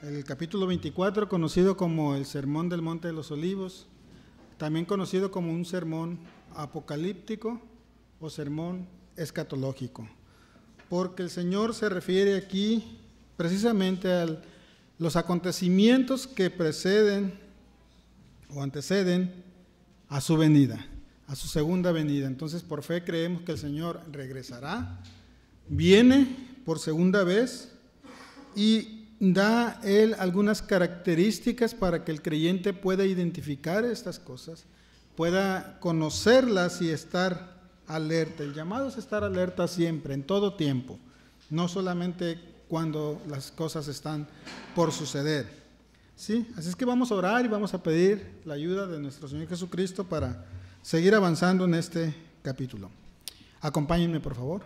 el capítulo 24, conocido como el Sermón del Monte de los Olivos, también conocido como un sermón apocalíptico o sermón escatológico, porque el Señor se refiere aquí precisamente a los acontecimientos que preceden o anteceden a su venida, a su segunda venida. Entonces, por fe creemos que el Señor regresará, viene por segunda vez y da Él algunas características para que el creyente pueda identificar estas cosas, pueda conocerlas y estar alerta. El llamado es estar alerta siempre, en todo tiempo, no solamente cuando las cosas están por suceder. ¿Sí? Así es que vamos a orar y vamos a pedir la ayuda de nuestro Señor Jesucristo para seguir avanzando en este capítulo. Acompáñenme, por favor.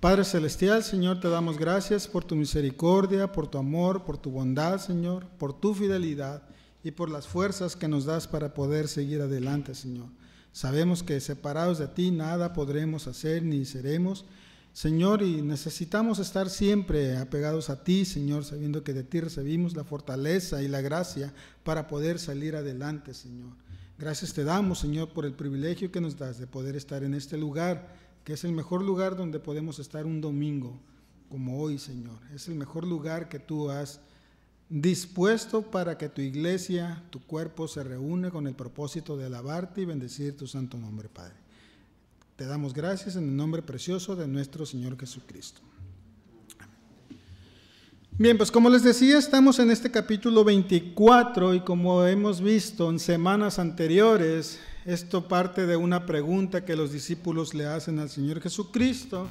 Padre Celestial, Señor, te damos gracias por tu misericordia, por tu amor, por tu bondad, Señor, por tu fidelidad y por las fuerzas que nos das para poder seguir adelante, Señor. Sabemos que separados de ti nada podremos hacer ni seremos, Señor, y necesitamos estar siempre apegados a ti, Señor, sabiendo que de ti recibimos la fortaleza y la gracia para poder salir adelante, Señor. Gracias te damos, Señor, por el privilegio que nos das de poder estar en este lugar, que es el mejor lugar donde podemos estar un domingo como hoy, Señor. Es el mejor lugar que tú has dispuesto para que tu iglesia, tu cuerpo se reúne con el propósito de alabarte y bendecir tu santo nombre, Padre. Te damos gracias en el nombre precioso de nuestro Señor Jesucristo. Bien, pues como les decía, estamos en este capítulo 24 y como hemos visto en semanas anteriores, esto parte de una pregunta que los discípulos le hacen al Señor Jesucristo,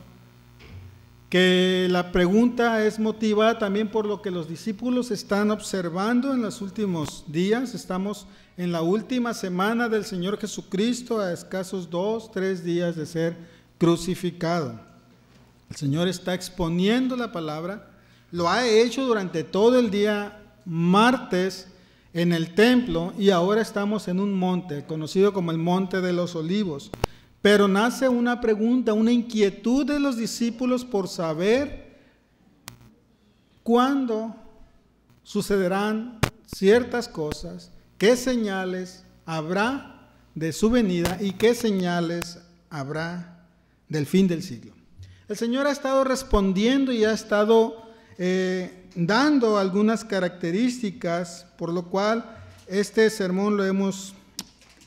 que la pregunta es motivada también por lo que los discípulos están observando en los últimos días. Estamos en la última semana del Señor Jesucristo, a escasos 2-3 días de ser crucificado. El Señor está exponiendo la palabra, lo ha hecho durante todo el día martes en el templo y ahora estamos en un monte conocido como el Monte de los Olivos. Pero nace una pregunta, una inquietud de los discípulos por saber cuándo sucederán ciertas cosas, qué señales habrá de su venida y qué señales habrá del fin del siglo. El Señor ha estado respondiendo y ha estado dando algunas características, por lo cual este sermón lo hemos,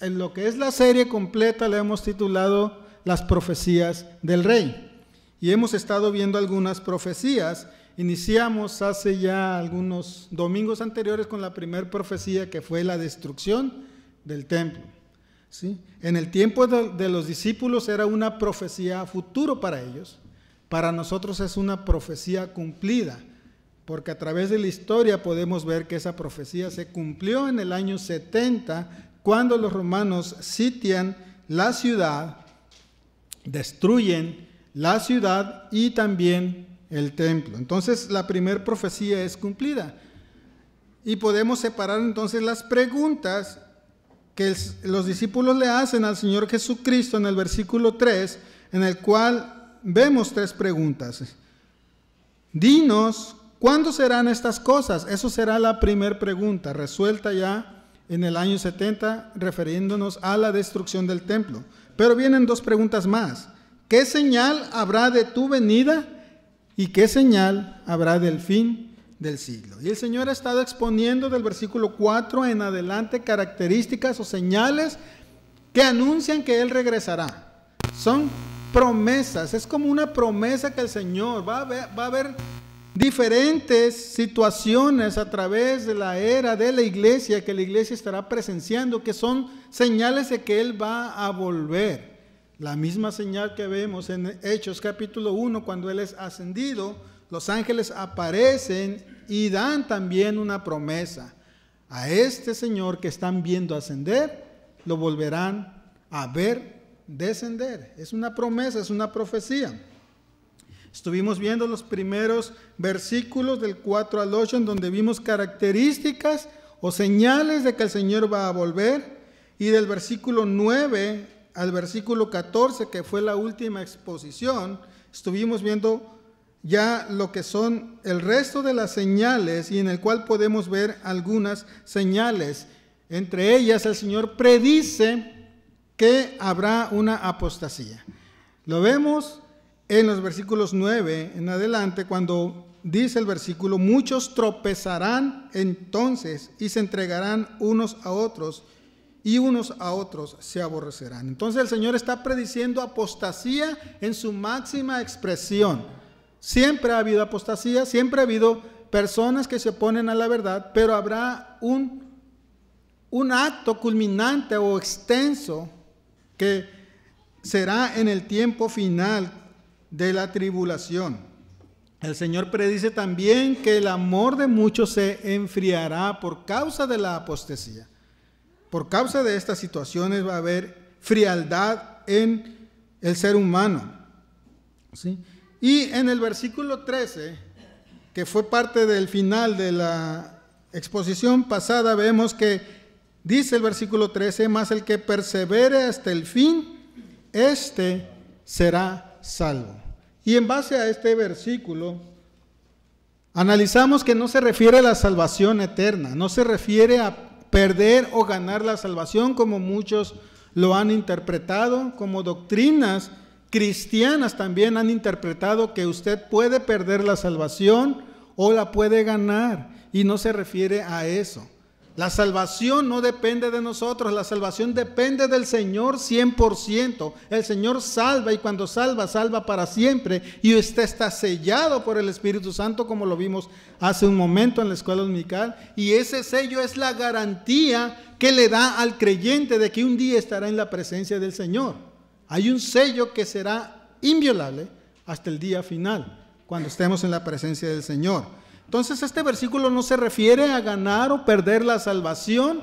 en lo que es la serie completa, le hemos titulado Las profecías del Rey. Y hemos estado viendo algunas profecías. Iniciamos hace ya algunos domingos anteriores con la primera profecía, que fue la destrucción del templo. ¿Sí? En el tiempo de los discípulos era una profecía futuro para ellos. Para nosotros es una profecía cumplida, porque a través de la historia podemos ver que esa profecía se cumplió en el año 70, cuando los romanos sitian la ciudad, destruyen la ciudad y también el templo. Entonces la primera profecía es cumplida. Y podemos separar entonces las preguntas que los discípulos le hacen al Señor Jesucristo en el versículo 3, en el cual vemos 3 preguntas. Dinos, ¿cuándo serán estas cosas? Eso será la primera pregunta, resuelta ya en el año 70, refiriéndonos a la destrucción del templo. Pero vienen 2 preguntas más. ¿Qué señal habrá de tu venida? ¿Y qué señal habrá del fin del siglo? Y el Señor ha estado exponiendo del versículo 4 en adelante características o señales que anuncian que Él regresará. Son promesas, es como una promesa que el Señor va a haber diferentes situaciones a través de la era de la iglesia que la iglesia estará presenciando, que son señales de que Él va a volver. La misma señal que vemos en Hechos capítulo 1, cuando Él es ascendido, los ángeles aparecen y dan también una promesa. A este Señor que están viendo ascender, lo volverán a ver descender. Es una promesa, es una profecía. Estuvimos viendo los primeros versículos del 4 al 8, en donde vimos características o señales de que el Señor va a volver, y del versículo 9 al versículo 14, que fue la última exposición, estuvimos viendo ya lo que son el resto de las señales, y en el cual podemos ver algunas señales. Entre ellas, el Señor predice que habrá una apostasía. Lo vemos en los versículos 9 en adelante, cuando dice el versículo: muchos tropezarán entonces y se entregarán unos a otros, y unos a otros se aborrecerán. Entonces el Señor está prediciendo apostasía en su máxima expresión. Siempre ha habido apostasía, siempre ha habido personas que se oponen a la verdad, pero habrá un acto culminante o extenso que será en el tiempo final de la tribulación. El Señor predice también que el amor de muchos se enfriará por causa de la apostasía. Por causa de estas situaciones va a haber frialdad en el ser humano, ¿sí? Y en el versículo 13, que fue parte del final de la exposición pasada, vemos que dice el versículo 13: mas el que persevere hasta el fin, este será salvo. Y en base a este versículo, analizamos que no se refiere a la salvación eterna, no se refiere a perder o ganar la salvación como muchos lo han interpretado, como doctrinas cristianas también han interpretado que usted puede perder la salvación o la puede ganar, y no se refiere a eso. La salvación no depende de nosotros, la salvación depende del Señor 100%. El Señor salva, y cuando salva, salva para siempre, y usted está sellado por el Espíritu Santo, como lo vimos hace un momento en la escuela dominical, y ese sello es la garantía que le da al creyente de que un día estará en la presencia del Señor. Hay un sello que será inviolable hasta el día final, cuando estemos en la presencia del Señor. Entonces este versículo no se refiere a ganar o perder la salvación,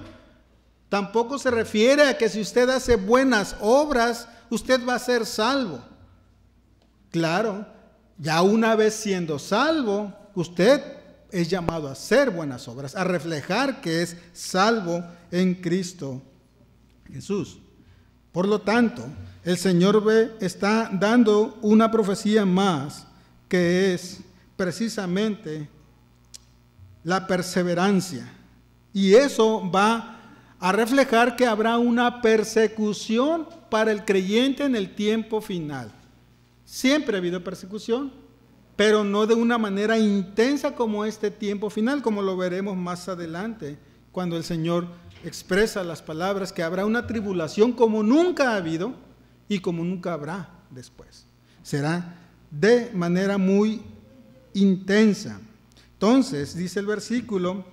tampoco se refiere a que si usted hace buenas obras, usted va a ser salvo. Claro, ya una vez siendo salvo, usted es llamado a hacer buenas obras, a reflejar que es salvo en Cristo Jesús. Por lo tanto, el Señor está dando una profecía más, que es precisamente la perseverancia, y eso va a reflejar que habrá una persecución para el creyente en el tiempo final. Siempre ha habido persecución, pero no de una manera intensa como este tiempo final, como lo veremos más adelante, cuando el Señor expresa las palabras que habrá una tribulación como nunca ha habido y como nunca habrá después. Será de manera muy intensa. Entonces, dice el versículo,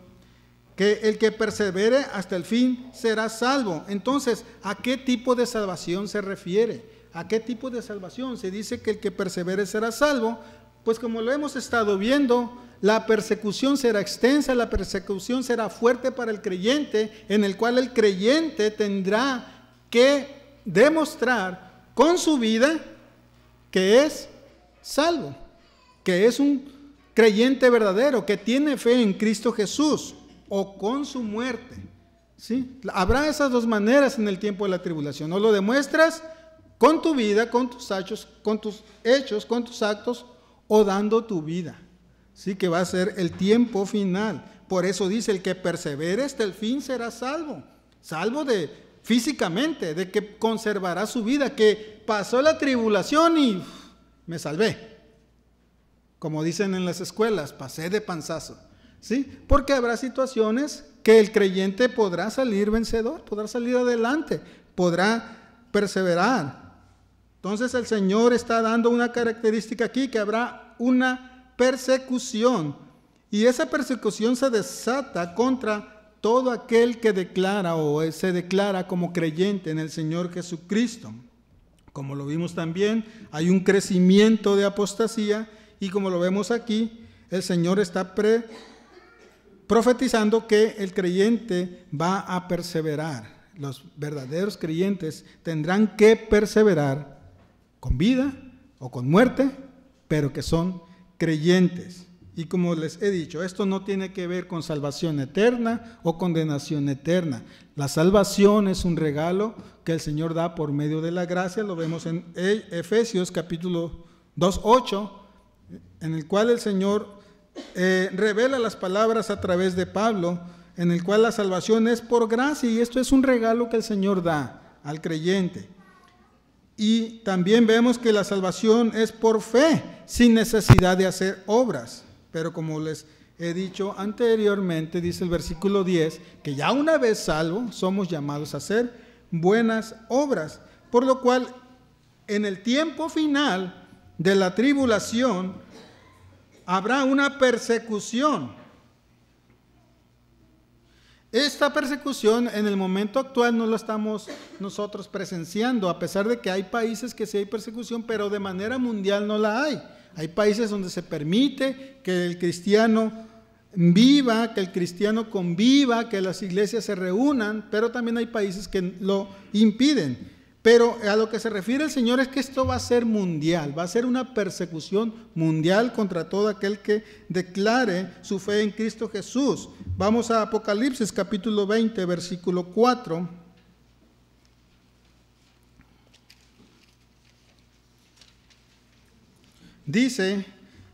que el que persevere hasta el fin será salvo. Entonces, ¿a qué tipo de salvación se refiere? ¿A qué tipo de salvación? Se dice que el que persevere será salvo. Pues como lo hemos estado viendo, la persecución será extensa, la persecución será fuerte para el creyente, en el cual el creyente tendrá que demostrar con su vida que es salvo, que es un creyente verdadero, que tiene fe en Cristo Jesús, o con su muerte, ¿sí? Habrá esas dos maneras en el tiempo de la tribulación. O lo demuestras con tu vida, con tus hechos, con tus actos, o dando tu vida, ¿sí? Que va a ser el tiempo final. Por eso dice: el que persevere hasta el fin será salvo. Salvo físicamente, de que conservará su vida, que pasó la tribulación y me salvé. Como dicen en las escuelas, pasé de panzazo, ¿sí? Porque habrá situaciones que el creyente podrá salir vencedor, podrá salir adelante, podrá perseverar. Entonces el Señor está dando una característica aquí, que habrá una persecución, y esa persecución se desata contra todo aquel que declara o se declara como creyente en el Señor Jesucristo. Como lo vimos también, hay un crecimiento de apostasía. Y como lo vemos aquí, el Señor está profetizando que el creyente va a perseverar. Los verdaderos creyentes tendrán que perseverar con vida o con muerte, pero que son creyentes. Y como les he dicho, esto no tiene que ver con salvación eterna o condenación eterna. La salvación es un regalo que el Señor da por medio de la gracia. Lo vemos en Efesios capítulo 2:8. en el cual el Señor revela las palabras a través de Pablo, en el cual la salvación es por gracia, y esto es un regalo que el Señor da al creyente. Y también vemos que la salvación es por fe, sin necesidad de hacer obras. Pero como les he dicho anteriormente, dice el versículo 10, que ya una vez salvos somos llamados a hacer buenas obras. Por lo cual, en el tiempo final de la tribulación, habrá una persecución. Esta persecución en el momento actual no la estamos nosotros presenciando, a pesar de que hay países que sí hay persecución, pero de manera mundial no la hay. Hay países donde se permite que el cristiano viva, que el cristiano conviva, que las iglesias se reúnan, pero también hay países que lo impiden. Pero a lo que se refiere el Señor es que esto va a ser mundial, va a ser una persecución mundial contra todo aquel que declare su fe en Cristo Jesús. Vamos a Apocalipsis capítulo 20, versículo 4. Dice: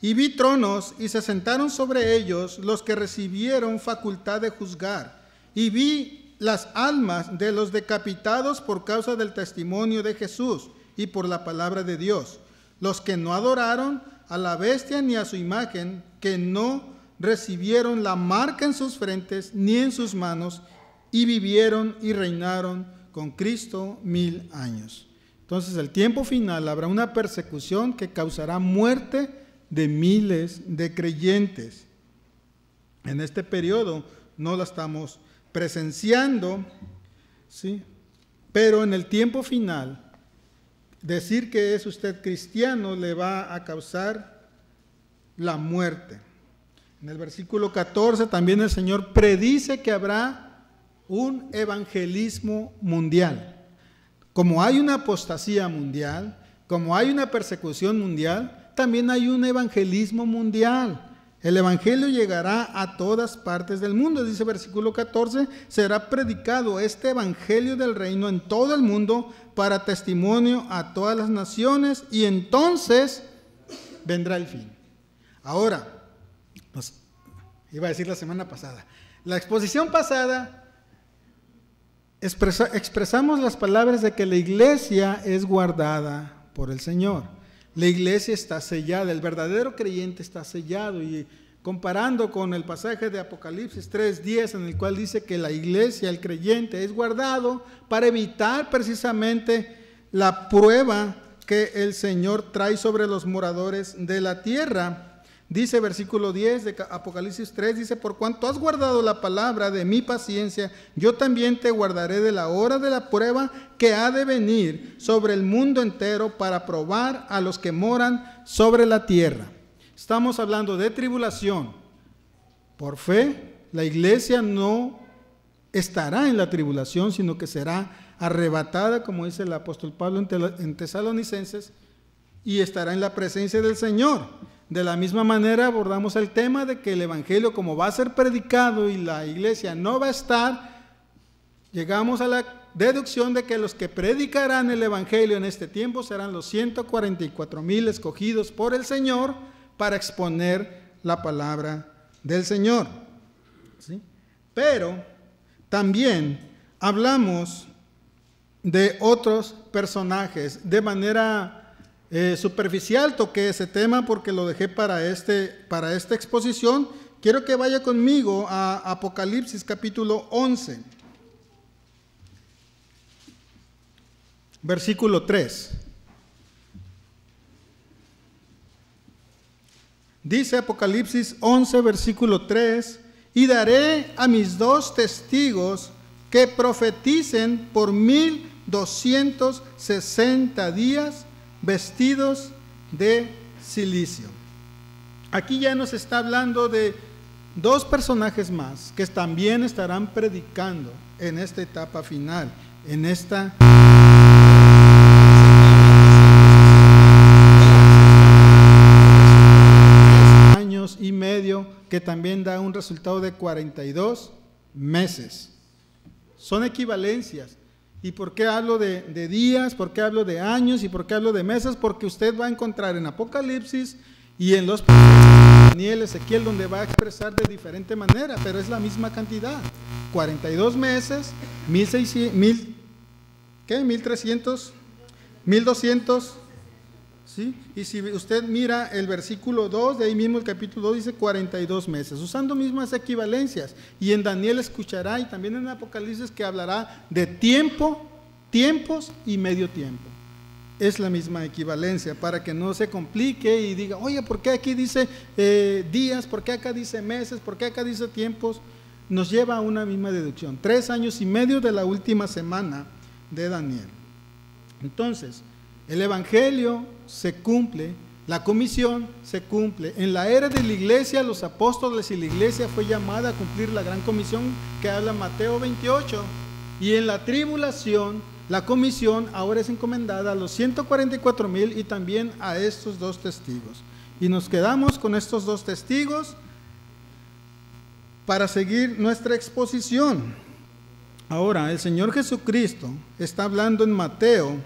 y vi tronos y se sentaron sobre ellos los que recibieron facultad de juzgar, y vi las almas de los decapitados por causa del testimonio de Jesús y por la palabra de Dios, los que no adoraron a la bestia ni a su imagen, que no recibieron la marca en sus frentes ni en sus manos, y vivieron y reinaron con Cristo 1000 años. Entonces, el tiempo final habrá una persecución que causará muerte de miles de creyentes. En este periodo no la estamos presenciando, ¿sí? Pero en el tiempo final, decir que es usted cristiano le va a causar la muerte. En el versículo 14 también el Señor predice que habrá un evangelismo mundial. Como hay una apostasía mundial, como hay una persecución mundial, también hay un evangelismo mundial. El evangelio llegará a todas partes del mundo. Dice versículo 14, será predicado este evangelio del reino en todo el mundo para testimonio a todas las naciones, y entonces vendrá el fin. Ahora, pues, iba a decir la semana pasada, la exposición pasada expresamos las palabras de que la iglesia es guardada por el Señor. La iglesia está sellada, el verdadero creyente está sellado, y comparando con el pasaje de Apocalipsis 3:10, en el cual dice que la iglesia, el creyente, es guardado para evitar precisamente la prueba que el Señor trae sobre los moradores de la tierra. Dice versículo 10 de Apocalipsis 3, dice: por cuanto has guardado la palabra de mi paciencia, yo también te guardaré de la hora de la prueba que ha de venir sobre el mundo entero para probar a los que moran sobre la tierra. Estamos hablando de tribulación. Por fe, la iglesia no estará en la tribulación, sino que será arrebatada, como dice el apóstol Pablo en Tesalonicenses, y estará en la presencia del Señor. De la misma manera abordamos el tema de que el evangelio, como va a ser predicado y la iglesia no va a estar, llegamos a la deducción de que los que predicarán el evangelio en este tiempo serán los 144,000 escogidos por el Señor para exponer la palabra del Señor. ¿Sí? Pero también hablamos de otros personajes. De manera superficial toqué ese tema porque lo dejé para esta exposición. Quiero que vaya conmigo a Apocalipsis capítulo 11, versículo 3. Dice Apocalipsis 11, versículo 3: y daré a mis 2 testigos que profeticen por 1260 días, vestidos de silicio. Aquí ya nos está hablando de 2 personajes más que también estarán predicando en esta etapa final, en esta años y medio, que también da un resultado de 42 meses. Son equivalencias. ¿Y por qué hablo de días? ¿Por qué hablo de años? ¿Y por qué hablo de meses? Porque usted va a encontrar en Apocalipsis Y en los profetas, Daniel, Ezequiel, donde va a expresar de diferente manera, pero es la misma cantidad. 42 meses, 1.300, 1.200, ¿sí? Y si usted mira el versículo 2, de ahí mismo el capítulo 2 dice 42 meses, usando mismas equivalencias. Y en Daniel escuchará, y también en Apocalipsis, que hablará de tiempo, tiempos y medio tiempo. Es la misma equivalencia, para que no se complique y diga, oye, ¿por qué aquí dice días? ¿Por qué acá dice meses? ¿Por qué acá dice tiempos? Nos lleva a una misma deducción. 3 años y medio de la última semana de Daniel. Entonces, el Evangelio se cumple, la comisión se cumple. En la era de la iglesia, los apóstoles y la iglesia fue llamada a cumplir la gran comisión que habla Mateo 28. Y en la tribulación, la comisión ahora es encomendada a los 144,000 y también a estos 2 testigos. Y nos quedamos con estos 2 testigos para seguir nuestra exposición. Ahora, el Señor Jesucristo está hablando en Mateo,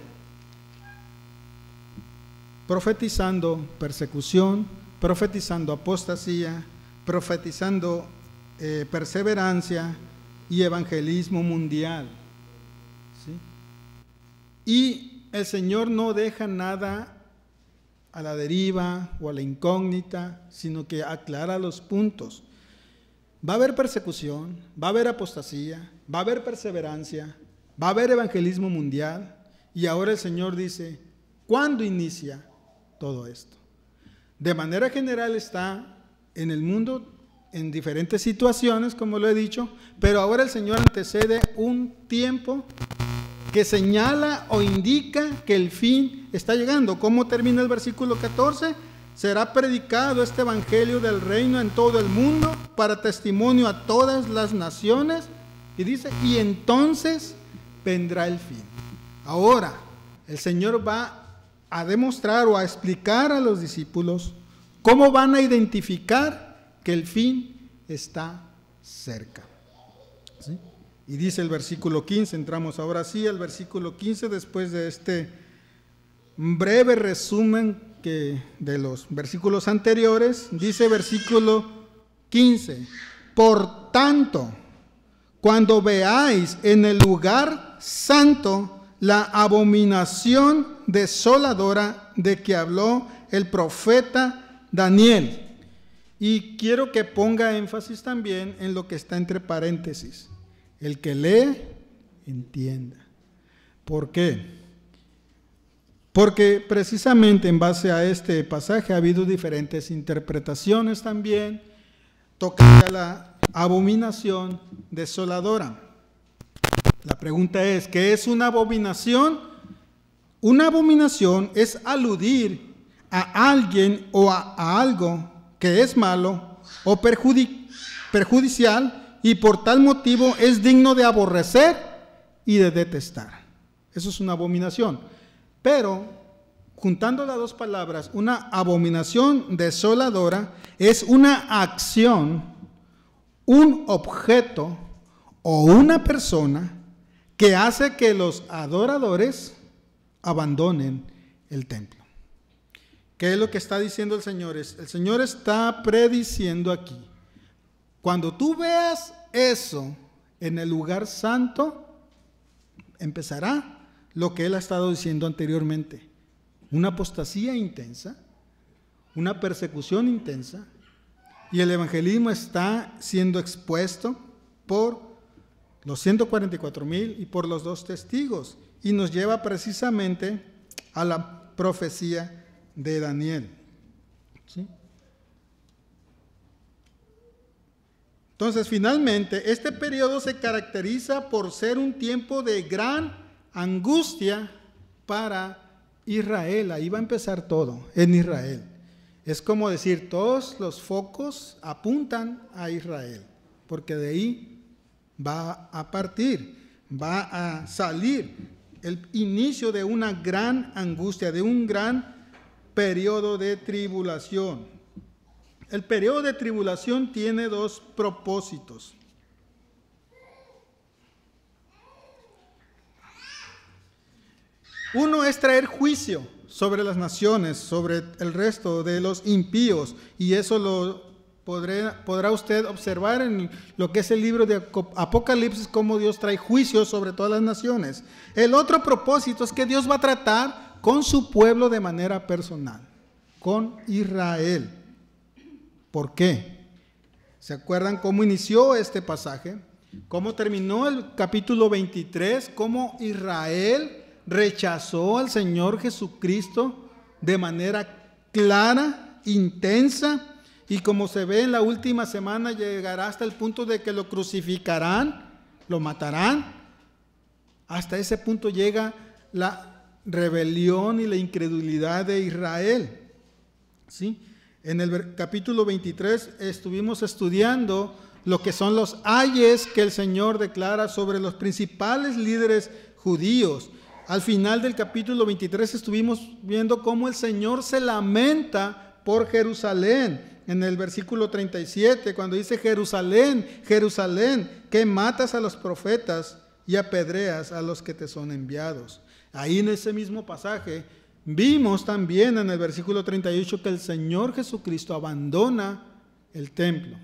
profetizando persecución, profetizando apostasía, profetizando perseverancia y evangelismo mundial. ¿Sí? Y el Señor no deja nada a la deriva o a la incógnita, sino que aclara los puntos. Va a haber persecución, va a haber apostasía, va a haber perseverancia, va a haber evangelismo mundial. Y ahora el Señor dice, ¿cuándo inicia todo esto? De manera general está en el mundo en diferentes situaciones, como lo he dicho, pero ahora el Señor antecede un tiempo que señala o indica que el fin está llegando. ¿Cómo termina el versículo 14? Será predicado este evangelio del reino en todo el mundo para testimonio a todas las naciones. Y dice, y entonces vendrá el fin. Ahora, el Señor va a demostrar o a explicar a los discípulos cómo van a identificar que el fin está cerca. ¿Sí? Y dice el versículo 15, entramos ahora sí al versículo 15, después de este breve resumen de los versículos anteriores. Dice versículo 15, por tanto, cuando veáis en el lugar santo la abominación desoladora de que habló el profeta Daniel. Y quiero que ponga énfasis también en lo que está entre paréntesis. El que lee, entienda. ¿Por qué? Porque precisamente en base a este pasaje ha habido diferentes interpretaciones también tocante a la abominación desoladora. La pregunta es, ¿qué es una abominación? Una abominación es aludir a alguien o a algo que es malo o perjudicial y por tal motivo es digno de aborrecer y de detestar. Eso es una abominación. Pero, juntando las 2 palabras, una abominación desoladora es una acción, un objeto o una persona que hace que los adoradores abandonen el templo. ¿Qué es lo que está diciendo el Señor? El Señor está prediciendo aquí. Cuando tú veas eso en el lugar santo, empezará lo que Él ha estado diciendo anteriormente. Una apostasía intensa, una persecución intensa, y el evangelismo está siendo expuesto por los 144,000 y por los 2 testigos, y nos lleva precisamente a la profecía de Daniel. ¿Sí? Entonces, finalmente, este periodo se caracteriza por ser un tiempo de gran angustia para Israel. Ahí va a empezar todo, en Israel. Es como decir, todos los focos apuntan a Israel, porque de ahí va a partir, va a salir el inicio de una gran angustia, de un gran periodo de tribulación. El periodo de tribulación tiene 2 propósitos. Uno es traer juicio sobre las naciones, sobre el resto de los impíos, y eso lo podrá usted observar en lo que es el libro de Apocalipsis, cómo Dios trae juicio sobre todas las naciones. El otro propósito es que Dios va a tratar con su pueblo de manera personal, con Israel. ¿Por qué? ¿Se acuerdan cómo inició este pasaje? ¿Cómo terminó el capítulo 23? ¿Cómo Israel rechazó al Señor Jesucristo de manera clara, intensa? Y como se ve en la última semana, llegará hasta el punto de que lo crucificarán, lo matarán. Hasta ese punto llega la rebelión y la incredulidad de Israel. ¿Sí? En el capítulo 23 estuvimos estudiando lo que son los ayes que el Señor declara sobre los principales líderes judíos. Al final del capítulo 23 estuvimos viendo cómo el Señor se lamenta por Jerusalén. En el versículo 37, cuando dice: Jerusalén, Jerusalén, que matas a los profetas y apedreas a los que te son enviados. Ahí en ese mismo pasaje vimos también en el versículo 38 que el Señor Jesucristo abandona el templo,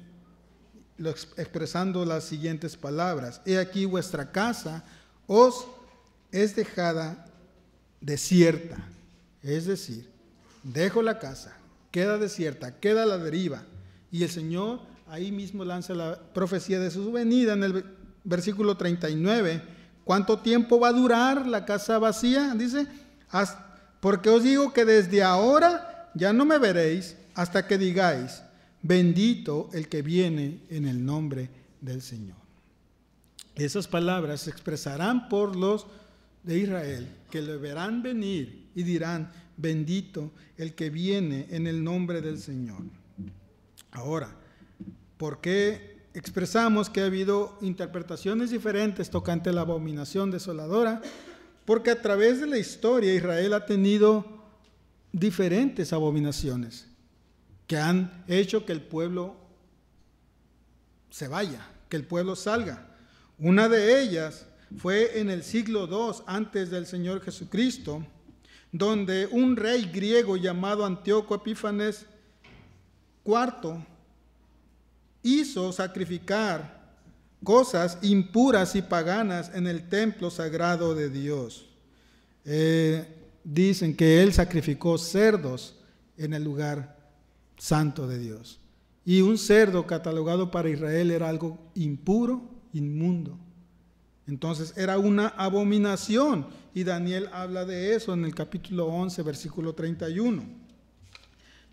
expresando las siguientes palabras: he aquí vuestra casa os es dejada desierta. Es decir, dejo la casa, queda desierta, queda a la deriva. Y el Señor ahí mismo lanza la profecía de su venida en el versículo 39. ¿Cuánto tiempo va a durar la casa vacía? Dice: porque os digo que desde ahora ya no me veréis hasta que digáis: bendito el que viene en el nombre del Señor. Esas palabras se expresarán por los de Israel, que le verán venir y dirán: bendito el que viene en el nombre del Señor. Ahora, ¿por qué expresamos que ha habido interpretaciones diferentes tocante a la abominación desoladora? Porque a través de la historia Israel ha tenido diferentes abominaciones que han hecho que el pueblo se vaya, que el pueblo salga. Una de ellas fue en el siglo II antes del Señor Jesucristo, donde un rey griego llamado Antíoco Epífanes IV hizo sacrificar cosas impuras y paganas en el templo sagrado de Dios. Dicen que él sacrificó cerdos en el lugar santo de Dios. Y un cerdo catalogado para Israel era algo impuro, inmundo. Entonces era una abominación, y Daniel habla de eso en el capítulo 11, versículo 31.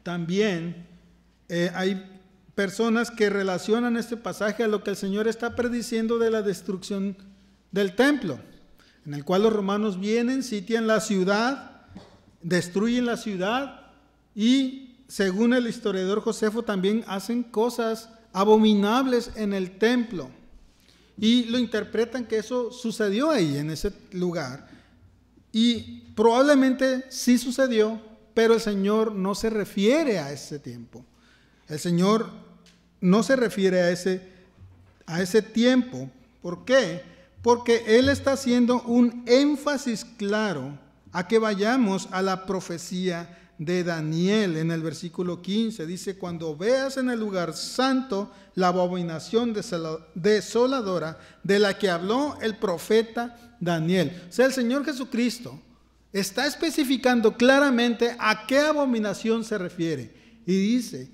También hay personas que relacionan este pasaje a lo que el Señor está prediciendo de la destrucción del templo, en el cual los romanos vienen, sitian la ciudad, destruyen la ciudad, y según el historiador Josefo también hacen cosas abominables en el templo. Y lo interpretan que eso sucedió ahí, en ese lugar. Y probablemente sí sucedió, pero el Señor no se refiere a ese tiempo. El Señor no se refiere a ese tiempo. ¿Por qué? Porque Él está haciendo un énfasis claro a que vayamos a la profecía de Daniel en el versículo 15. Dice: cuando veas en el lugar santo la abominación desoladora de la que habló el profeta Daniel. O sea, el Señor Jesucristo está especificando claramente a qué abominación se refiere. Y dice: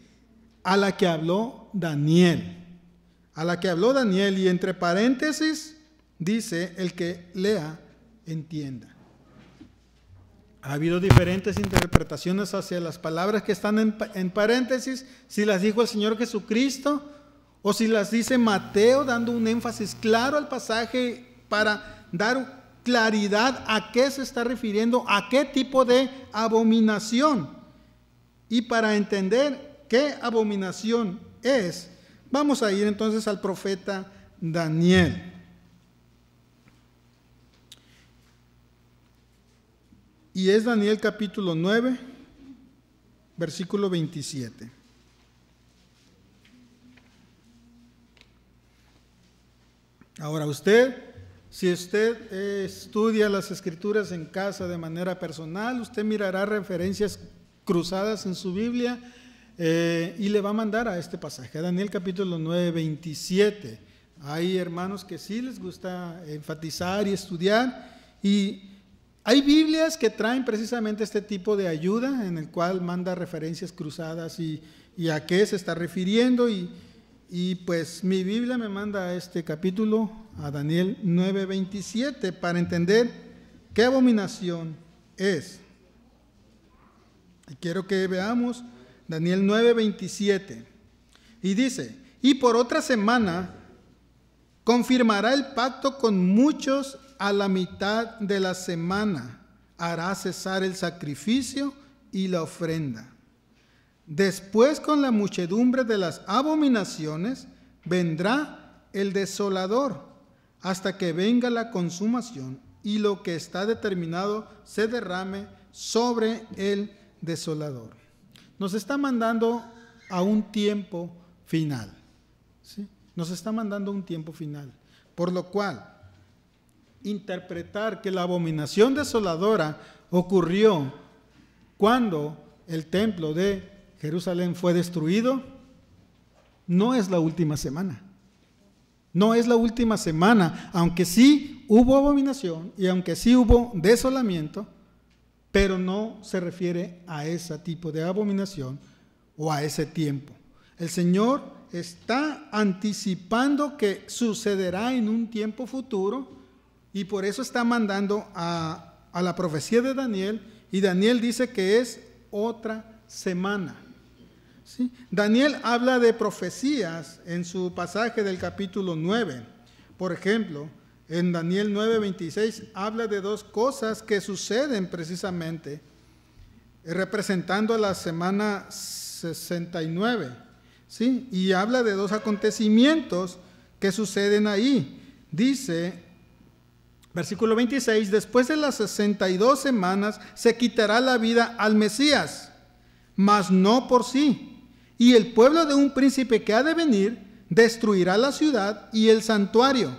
a la que habló Daniel. A la que habló Daniel, y entre paréntesis dice: el que lea, entienda. Ha habido diferentes interpretaciones hacia las palabras que están en paréntesis, si las dijo el Señor Jesucristo o si las dice Mateo, dando un énfasis claro al pasaje para dar claridad a qué se está refiriendo, a qué tipo de abominación. Y para entender qué abominación es, vamos a ir entonces al profeta Daniel. Y es Daniel capítulo 9, versículo 27. Ahora usted Si usted estudia las Escrituras en casa de manera personal, usted mirará referencias cruzadas en su Biblia y le va a mandar a este pasaje, a Daniel capítulo 9, 27. Hay hermanos que sí les gusta enfatizar y estudiar, y hay Biblias que traen precisamente este tipo de ayuda en el cual manda referencias cruzadas y a qué se está refiriendo, y pues mi Biblia me manda a este capítulo, a Daniel 9, 27, para entender qué abominación es. Y quiero que veamos Daniel 9, 27. Y dice: y por otra semana confirmará el pacto con muchos a la mitad de la semana. Hará cesar el sacrificio y la ofrenda. Después, con la muchedumbre de las abominaciones, vendrá el desolador, hasta que venga la consumación y lo que está determinado se derrame sobre el desolador. Nos está mandando a un tiempo final, ¿sí? Nos está mandando a un tiempo final, por lo cual interpretar que la abominación desoladora ocurrió cuando el templo de Jerusalén fue destruido, no es la última semana. No es la última semana, aunque sí hubo abominación y aunque sí hubo desolamiento, pero no se refiere a ese tipo de abominación o a ese tiempo. El Señor está anticipando que sucederá en un tiempo futuro, y por eso está mandando a la profecía de Daniel, y Daniel dice que es otra semana. ¿Sí? Daniel habla de profecías en su pasaje del capítulo 9. Por ejemplo, en Daniel 9:26 habla de dos cosas que suceden precisamente, representando la semana 69. ¿Sí? Y habla de dos acontecimientos que suceden ahí. Dice, versículo 26, después de las 62 semanas se quitará la vida al Mesías, mas no por sí. Y el pueblo de un príncipe que ha de venir destruirá la ciudad y el santuario,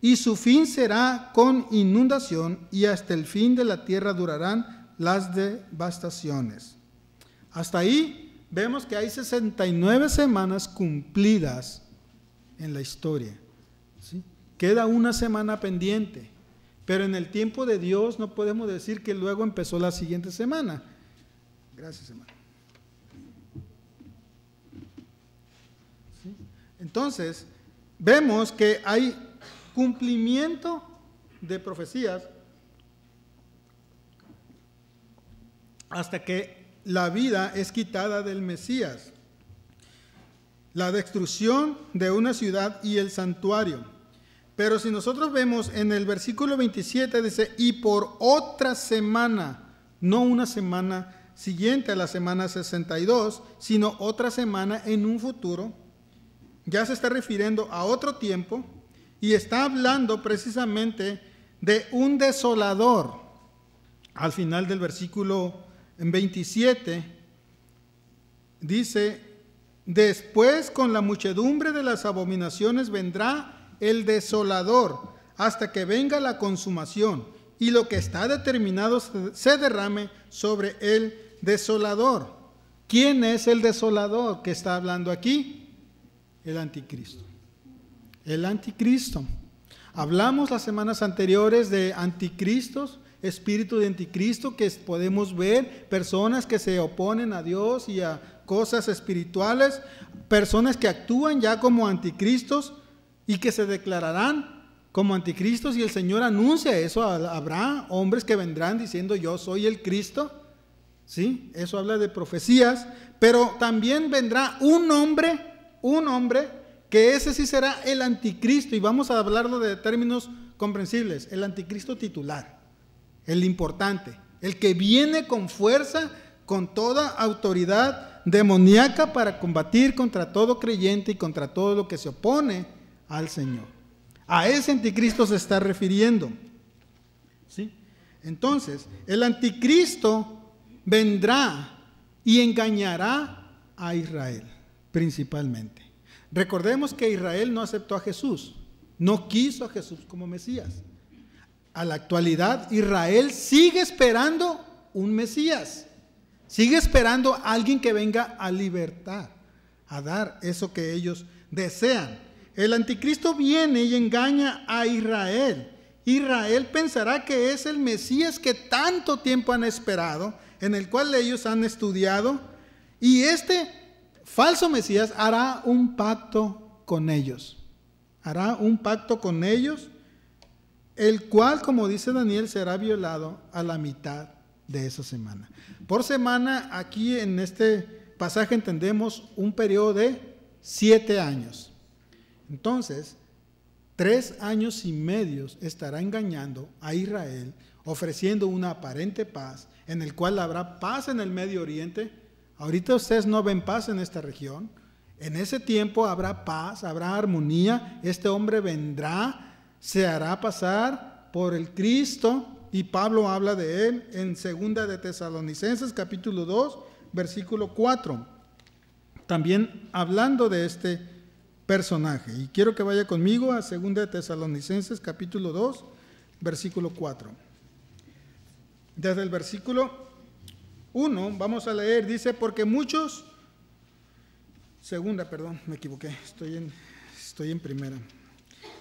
y su fin será con inundación, y hasta el fin de la tierra durarán las devastaciones. Hasta ahí vemos que hay 69 semanas cumplidas en la historia, ¿sí? Queda una semana pendiente, pero en el tiempo de Dios no podemos decir que luego empezó la siguiente semana. Gracias, hermano. ¿Sí? Entonces, vemos que hay cumplimiento de profecías hasta que la vida es quitada del Mesías, la destrucción de una ciudad y el santuario. Pero si nosotros vemos en el versículo 27, dice, y por otra semana, no una semana siguiente a la semana 62, sino otra semana en un futuro, ya se está refiriendo a otro tiempo, y está hablando precisamente de un desolador. Al final del versículo 27 dice, después con la muchedumbre de las abominaciones vendrá el desolador, hasta que venga la consumación, y lo que está determinado se derrame sobre el desolador. ¿Quién es el desolador que está hablando aquí? El anticristo. El anticristo. Hablamos las semanas anteriores de anticristos, espíritu de anticristo, que podemos ver personas que se oponen a Dios y a cosas espirituales, personas que actúan ya como anticristos y que se declararán como anticristos, y el Señor anuncia eso. Habrá hombres que vendrán diciendo yo soy el Cristo, ¿sí? Eso habla de profecías, pero también vendrá un hombre que ese sí será el anticristo, y vamos a hablarlo de términos comprensibles, el anticristo titular, el importante, el que viene con fuerza, con toda autoridad demoníaca para combatir contra todo creyente y contra todo lo que se opone al Señor. A ese anticristo se está refiriendo, ¿sí? Entonces, el anticristo vendrá y engañará a Israel, principalmente. Recordemos que Israel no aceptó a Jesús. no quiso a Jesús como Mesías. A la actualidad, Israel sigue esperando un Mesías. Sigue esperando a alguien que venga a libertar, a dar eso que ellos desean. El anticristo viene y engaña a Israel. Israel pensará que es el Mesías que tanto tiempo han esperado, en el cual ellos han estudiado, y este falso Mesías hará un pacto con ellos. Hará un pacto con ellos, el cual, como dice Daniel, será violado a la mitad de esa semana. Por semana, aquí en este pasaje entendemos un periodo de 7 años. Entonces, 3 años y medio estará engañando a Israel, ofreciendo una aparente paz, en el cual habrá paz en el Medio Oriente. Ahorita ustedes no ven paz en esta región. En ese tiempo habrá paz, habrá armonía. Este hombre vendrá, se hará pasar por el Cristo, y Pablo habla de él en 2 de Tesalonicenses, capítulo 2, versículo 4. También hablando de este personaje. Y quiero que vaya conmigo a 2 de Tesalonicenses, capítulo 2, versículo 4. Desde el versículo 1 vamos a leer, dice, porque muchos... me equivoqué, estoy en primera.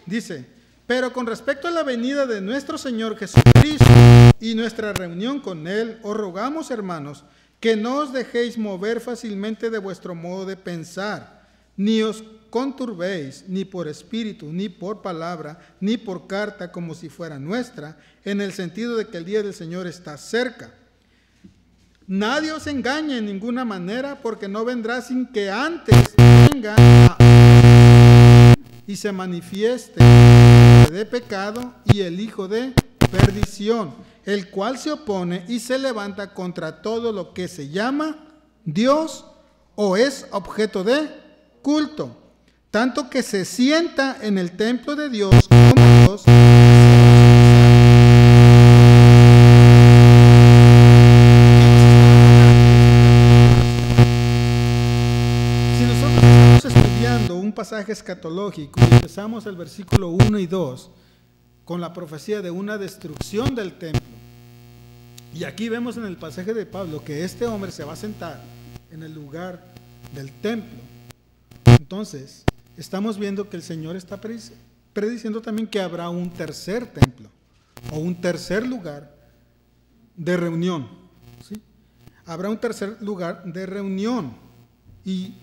Dice, pero con respecto a la venida de nuestro Señor Jesucristo y nuestra reunión con Él, os rogamos, hermanos, que no os dejéis mover fácilmente de vuestro modo de pensar, ni os conturbéis, ni por espíritu, ni por palabra, ni por carta, como si fuera nuestra, en el sentido de que el día del Señor está cerca. Nadie os engañe en ninguna manera, porque no vendrá sin que antes venga y se manifieste de pecado y el hijo de perdición, el cual se opone y se levanta contra todo lo que se llama Dios o es objeto de culto, tanto que se sienta en el templo de Dios como Dios. Un pasaje escatológico y empezamos el versículo 1 y 2 con la profecía de una destrucción del templo, y aquí vemos en el pasaje de Pablo que este hombre se va a sentar en el lugar del templo. Entonces estamos viendo que el Señor está prediciendo también que habrá un tercer templo o un tercer lugar de reunión, ¿sí? Habrá un tercer lugar de reunión, y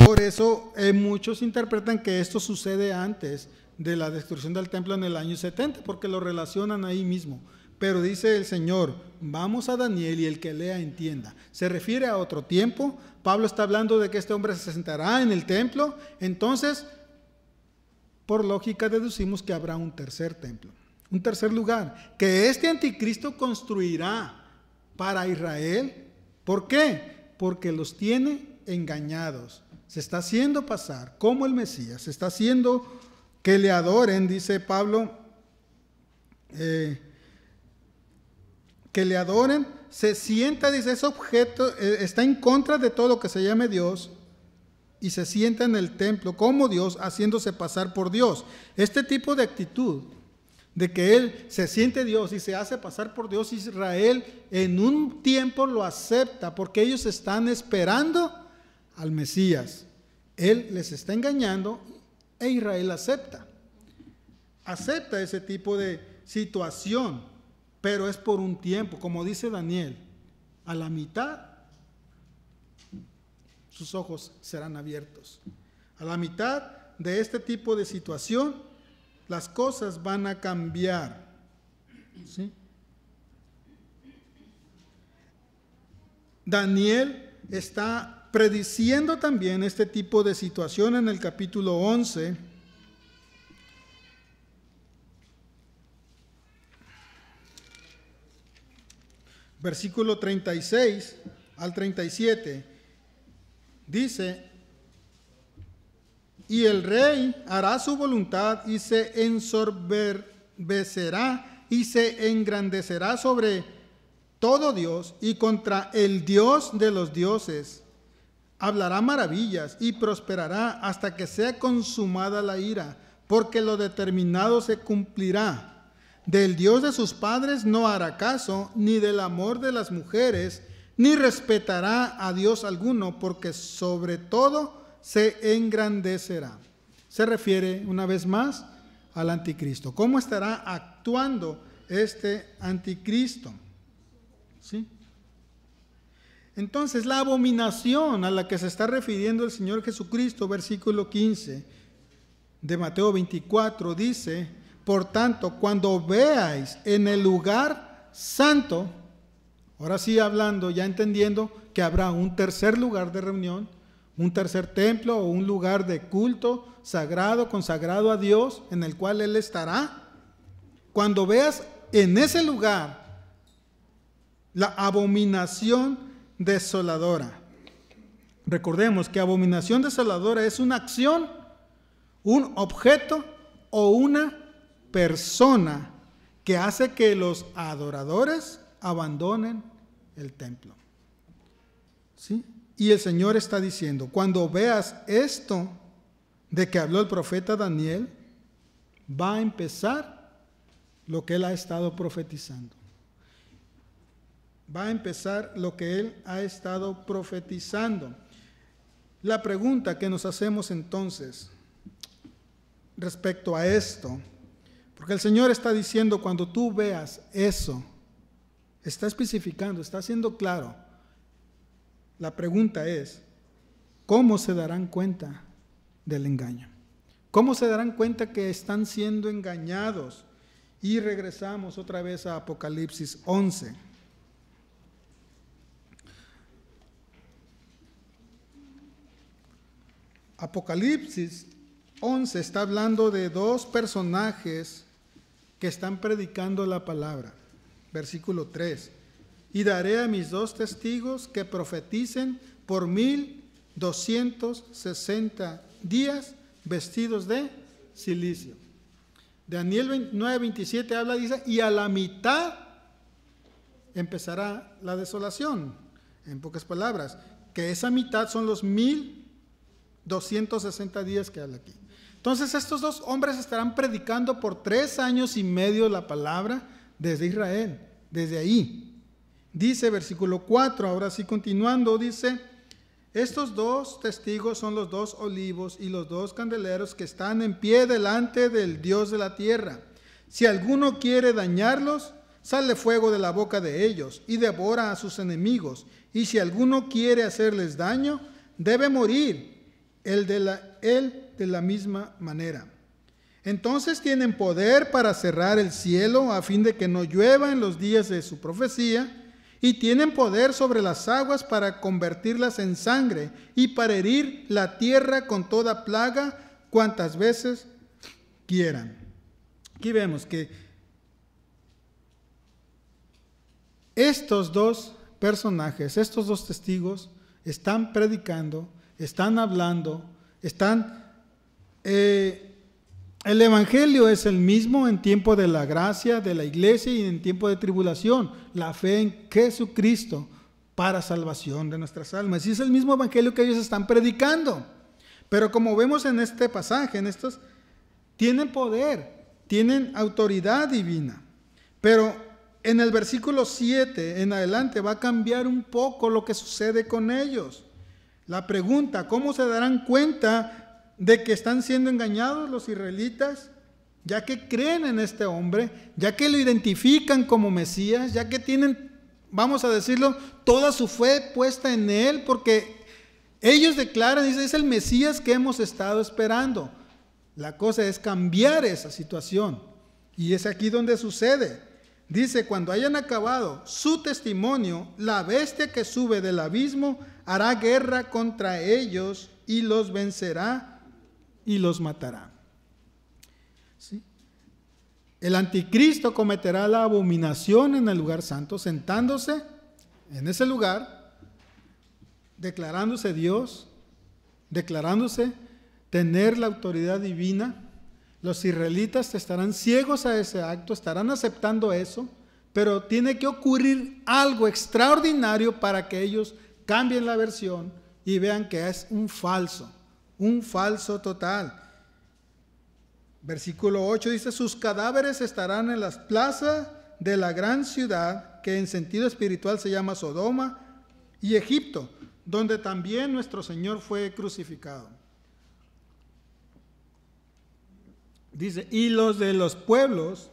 por eso muchos interpretan que esto sucede antes de la destrucción del templo en el año 70, porque lo relacionan ahí mismo. Pero dice el Señor, vamos a Daniel y el que lea entienda. Se refiere a otro tiempo. Pablo está hablando de que este hombre se sentará en el templo. Entonces, por lógica deducimos que habrá un tercer templo, un tercer lugar, que este anticristo construirá para Israel. ¿Por qué? Porque los tiene engañados. Se está haciendo pasar como el Mesías, se está haciendo que le adoren, dice Pablo, que le adoren, se sienta, dice, ese objeto está en contra de todo lo que se llame Dios, y se sienta en el templo como Dios, haciéndose pasar por Dios. Este tipo de actitud, de que él se siente Dios y se hace pasar por Dios, Israel en un tiempo lo acepta, porque ellos están esperando al Mesías. Él les está engañando e Israel acepta ese tipo de situación, pero es por un tiempo, como dice Daniel, a la mitad sus ojos serán abiertos. A la mitad de este tipo de situación las cosas van a cambiar, ¿sí? Daniel está prediciendo también este tipo de situación en el capítulo 11, versículo 36 al 37, dice, y el rey hará su voluntad y se ensorberbecerá y se engrandecerá sobre todo Dios y contra el Dios de los dioses. Hablará maravillas y prosperará hasta que sea consumada la ira, porque lo determinado se cumplirá. Del Dios de sus padres no hará caso, ni del amor de las mujeres, ni respetará a Dios alguno, porque sobre todo se engrandecerá. Se refiere una vez más al anticristo. ¿Cómo estará actuando este anticristo? ¿Sí? Entonces, la abominación a la que se está refiriendo el Señor Jesucristo, versículo 15 de Mateo 24, dice: por tanto, cuando veáis en el lugar santo, ahora sí hablando, ya entendiendo que habrá un tercer lugar de reunión, un tercer templo o un lugar de culto sagrado, consagrado a Dios, en el cual Él estará. Cuando veas en ese lugar la abominación desoladora. Recordemos que abominación desoladora es una acción, un objeto o una persona que hace que los adoradores abandonen el templo. ¿Sí? Y el Señor está diciendo, cuando veas esto de que habló el profeta Daniel, va a empezar lo que él ha estado profetizando. Va a empezar lo que él ha estado profetizando. La pregunta que nos hacemos entonces respecto a esto, porque el Señor está diciendo, cuando tú veas eso, está especificando, está haciendo claro. La pregunta es, ¿cómo se darán cuenta del engaño? ¿Cómo se darán cuenta que están siendo engañados? Y regresamos otra vez a Apocalipsis 11. Apocalipsis 11 está hablando de dos personajes que están predicando la palabra. Versículo 3. Y daré a mis dos testigos que profeticen por 1260 días vestidos de cilicio. Daniel 9:27 habla, dice, y a la mitad empezará la desolación. En pocas palabras, que esa mitad son los 1260 días que habla aquí. Entonces estos dos hombres estarán predicando por 3 años y medio la palabra desde Israel, desde ahí. Dice versículo 4, ahora sí continuando, dice, estos dos testigos son los dos olivos y los dos candeleros que están en pie delante del Dios de la tierra. Si alguno quiere dañarlos, sale fuego de la boca de ellos y devora a sus enemigos. Y si alguno quiere hacerles daño, debe morir él de la misma manera. Entonces tienen poder para cerrar el cielo a fin de que no llueva en los días de su profecía, y tienen poder sobre las aguas para convertirlas en sangre y para herir la tierra con toda plaga cuantas veces quieran. Aquí vemos que estos dos personajes, estos dos testigos, están predicando, están hablando, el evangelio es el mismo en tiempo de la gracia de la iglesia y en tiempo de tribulación, la fe en Jesucristo para salvación de nuestras almas. Y es el mismo evangelio que ellos están predicando. Pero como vemos en este pasaje, en estos, tienen poder, tienen autoridad divina. Pero en el versículo 7 en adelante va a cambiar un poco lo que sucede con ellos. La pregunta, ¿cómo se darán cuenta de que están siendo engañados los israelitas? Ya que creen en este hombre, ya que lo identifican como Mesías, ya que tienen, vamos a decirlo, toda su fe puesta en él, porque ellos declaran, dice, es el Mesías que hemos estado esperando. La cosa es cambiar esa situación, y es aquí donde sucede. Dice, cuando hayan acabado su testimonio, la bestia que sube del abismo hará guerra contra ellos y los vencerá y los matará. ¿Sí? El anticristo cometerá la abominación en el lugar santo, sentándose en ese lugar, declarándose Dios, declarándose tener la autoridad divina. Los israelitas estarán ciegos a ese acto, estarán aceptando eso, pero tiene que ocurrir algo extraordinario para que ellos cambien la versión y vean que es un falso total. Versículo 8 dice, sus cadáveres estarán en las plazas de la gran ciudad, que en sentido espiritual se llama Sodoma y Egipto, donde también nuestro Señor fue crucificado. Dice, y los de los pueblos,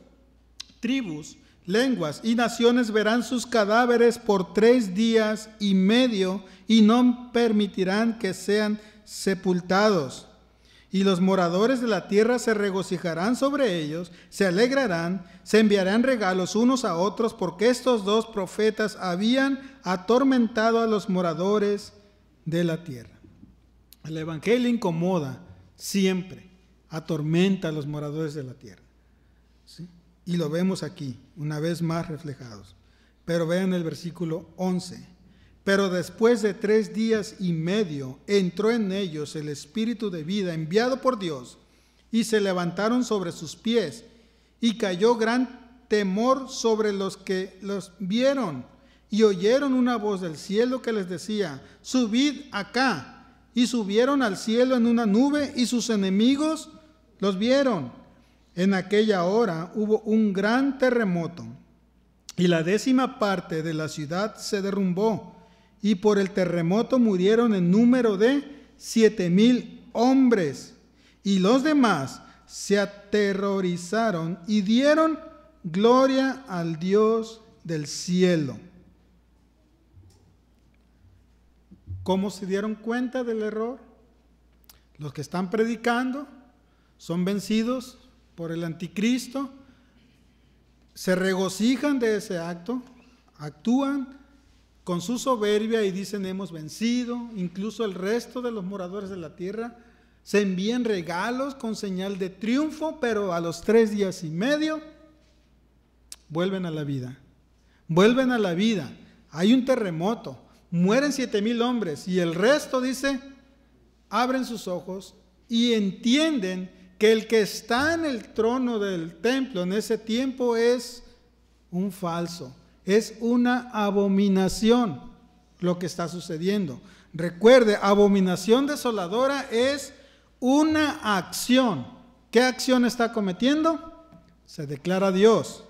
tribus, lenguas y naciones verán sus cadáveres por 3 días y medio y no permitirán que sean sepultados. Y los moradores de la tierra se regocijarán sobre ellos, se alegrarán, se enviarán regalos unos a otros, porque estos 2 profetas habían atormentado a los moradores de la tierra. El evangelio incomoda siempre, atormenta a los moradores de la tierra. ¿Sí? Y lo vemos aquí, una vez más reflejados. Pero vean el versículo 11. Pero después de 3 días y medio entró en ellos el espíritu de vida enviado por Dios, y se levantaron sobre sus pies, y cayó gran temor sobre los que los vieron, y oyeron una voz del cielo que les decía, subid acá. Y subieron al cielo en una nube, y sus enemigos los vieron. En aquella hora hubo un gran terremoto, y la 10ª parte de la ciudad se derrumbó, y por el terremoto murieron en número de 7,000 hombres, y los demás se aterrorizaron y dieron gloria al Dios del cielo. ¿Cómo se dieron cuenta del error? Los que están predicando son vencidos por el anticristo, se regocijan de ese acto, actúan con su soberbia y dicen hemos vencido. Incluso el resto de los moradores de la tierra se envían regalos con señal de triunfo, pero a los 3 días y medio vuelven a la vida. Vuelven a la vida. Hay un terremoto, mueren 7,000 hombres y el resto, dice, abren sus ojos y entienden que el que está en el trono del templo en ese tiempo es un falso. Es una abominación lo que está sucediendo. Recuerde, abominación desoladora es una acción. ¿Qué acción está cometiendo? Se declara Dios.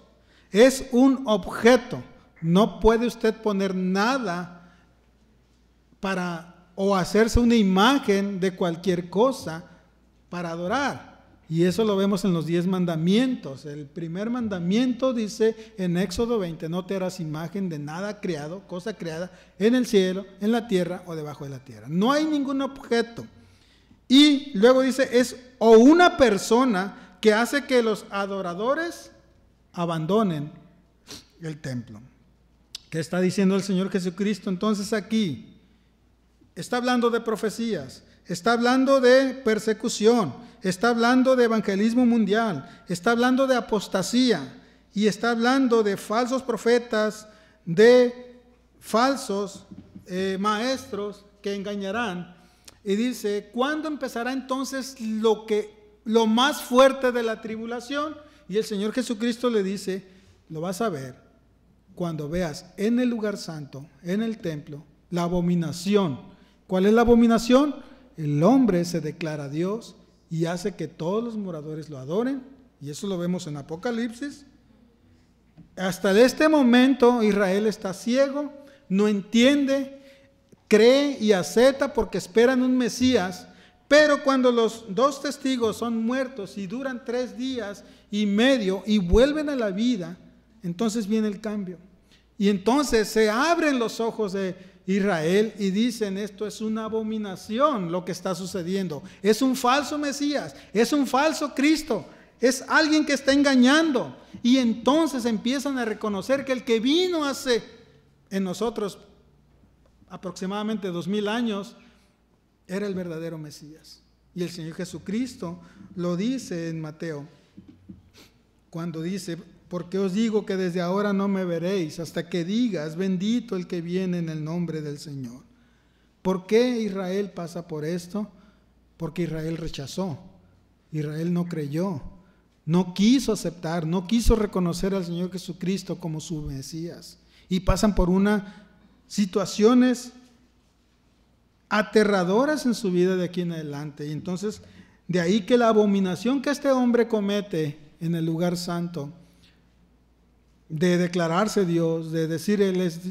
Es un objeto. No puede usted poner nada o hacerse una imagen de cualquier cosa para adorar. Y eso lo vemos en los 10 mandamientos. El primer mandamiento dice en Éxodo 20, no te harás imagen de nada creado, cosa creada en el cielo, en la tierra o debajo de la tierra. No hay ningún objeto. Y luego dice, es o una persona que hace que los adoradores abandonen el templo. ¿Qué está diciendo el Señor Jesucristo entonces aquí? Está hablando de profecías, está hablando de persecución, está hablando de evangelismo mundial, está hablando de apostasía y está hablando de falsos profetas, de falsos maestros que engañarán. Y dice, ¿cuándo empezará entonces lo más fuerte de la tribulación? Y el Señor Jesucristo le dice, lo vas a ver cuando veas en el lugar santo, en el templo, la abominación. ¿Cuál es la abominación? El hombre se declara Dios y hace que todos los moradores lo adoren, y eso lo vemos en Apocalipsis. Hasta este momento Israel está ciego, no entiende, cree y acepta porque esperan un Mesías, pero cuando los 2 testigos son muertos y duran 3 días y medio y vuelven a la vida, entonces viene el cambio. Y entonces se abren los ojos de Israel y dicen, esto es una abominación lo que está sucediendo. Es un falso Mesías, es un falso Cristo, es alguien que está engañando. Y entonces empiezan a reconocer que el que vino hace en nosotros aproximadamente 2000 años era el verdadero Mesías. Y el Señor Jesucristo lo dice en Mateo, cuando dice, porque os digo que desde ahora no me veréis hasta que digas, bendito el que viene en el nombre del Señor. ¿Por qué Israel pasa por esto? Porque Israel rechazó, Israel no creyó, no quiso aceptar, no quiso reconocer al Señor Jesucristo como su Mesías. Y pasan por unas situaciones aterradoras en su vida de aquí en adelante. Y entonces De ahí que la abominación que este hombre comete en el lugar santo, de declararse Dios, de decir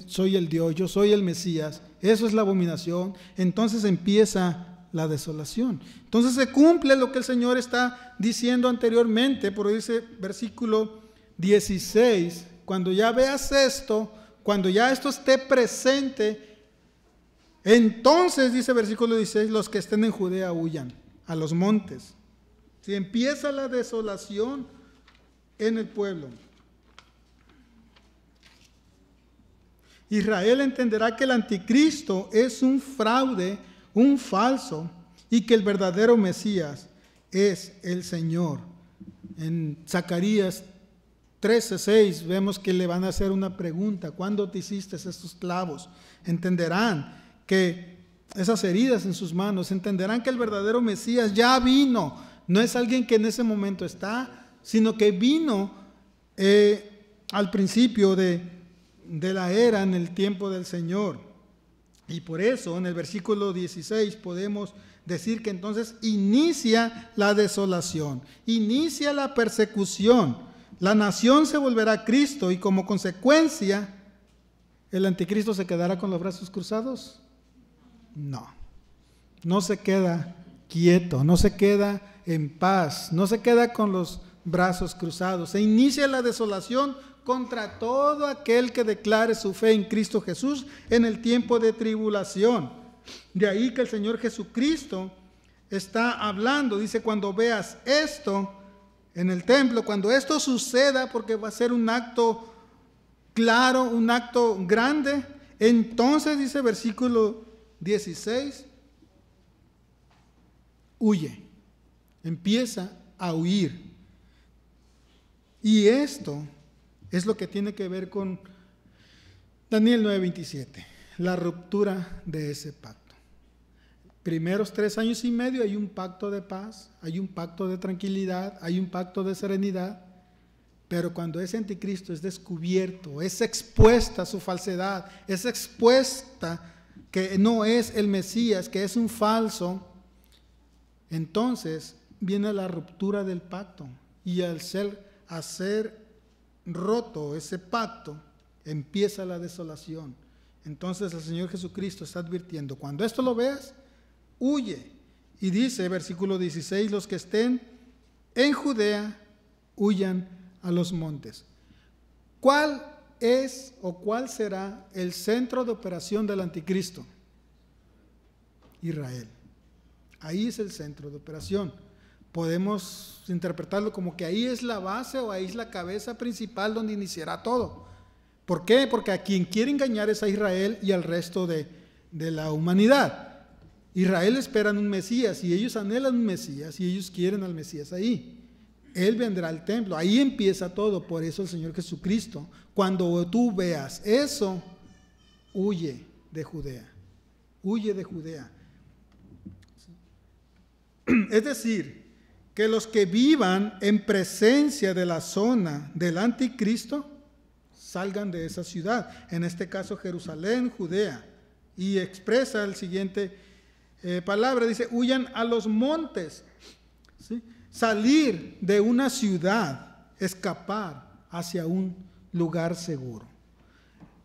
soy el Dios, yo soy el Mesías, eso es la abominación. Entonces empieza la desolación. Entonces se cumple lo que el Señor está diciendo anteriormente, por dice versículo 16, cuando ya veas esto, cuando ya esto esté presente, entonces dice versículo 16, los que estén en Judea huyan a los montes. Si empieza la desolación en el pueblo, Israel entenderá que el anticristo es un fraude, un falso, y que el verdadero Mesías es el Señor. En Zacarías 13:6 vemos que le van a hacer una pregunta: ¿cuándo te hiciste estos clavos? Entenderán que esas heridas en sus manos, entenderán que el verdadero Mesías ya vino. No es alguien que en ese momento está, sino que vino al principio de la era, en el tiempo del Señor. Y por eso en el versículo 16 podemos decir que entonces inicia la desolación, inicia la persecución. La nación se volverá a Cristo y como consecuencia, ¿el anticristo se quedará con los brazos cruzados? No se queda quieto, no se queda en paz, no se queda con los brazos cruzados. Se inicia la desolación contra todo aquel que declare su fe en Cristo Jesús en el tiempo de tribulación. De ahí que el Señor Jesucristo está hablando, dice: cuando veas esto en el templo, cuando esto suceda, porque va a ser un acto claro, un acto grande, entonces dice versículo 16, huye, empieza a huir. Y esto es lo que tiene que ver con Daniel 9:27, la ruptura de ese pacto. Primeros 3 años y medio hay un pacto de paz, hay un pacto de tranquilidad, hay un pacto de serenidad, pero cuando ese anticristo es descubierto, es expuesta su falsedad, es expuesta que no es el Mesías, que es un falso, entonces viene la ruptura del pacto. Y al ser roto ese pacto, empieza la desolación. Entonces el Señor Jesucristo está advirtiendo: cuando esto lo veas, huye. Y dice, versículo 16, los que estén en Judea, huyan a los montes. ¿Cuál es o cuál será el centro de operación del anticristo? Israel. Ahí es el centro de operación. Podemos interpretarlo como que ahí es la base o ahí es la cabeza principal donde iniciará todo. ¿Por qué? Porque a quien quiere engañar es a Israel y al resto de la humanidad. Israel esperan un Mesías y ellos anhelan un Mesías y ellos quieren al Mesías ahí. Él vendrá al templo, ahí empieza todo. Por eso el Señor Jesucristo, cuando tú veas eso, huye de Judea, huye de Judea. Es decir, que los que vivan en presencia de la zona del anticristo salgan de esa ciudad, en este caso Jerusalén, Judea, y expresa el siguiente palabra, dice: huyan a los montes. ¿Sí? Salir de una ciudad, escapar hacia un lugar seguro.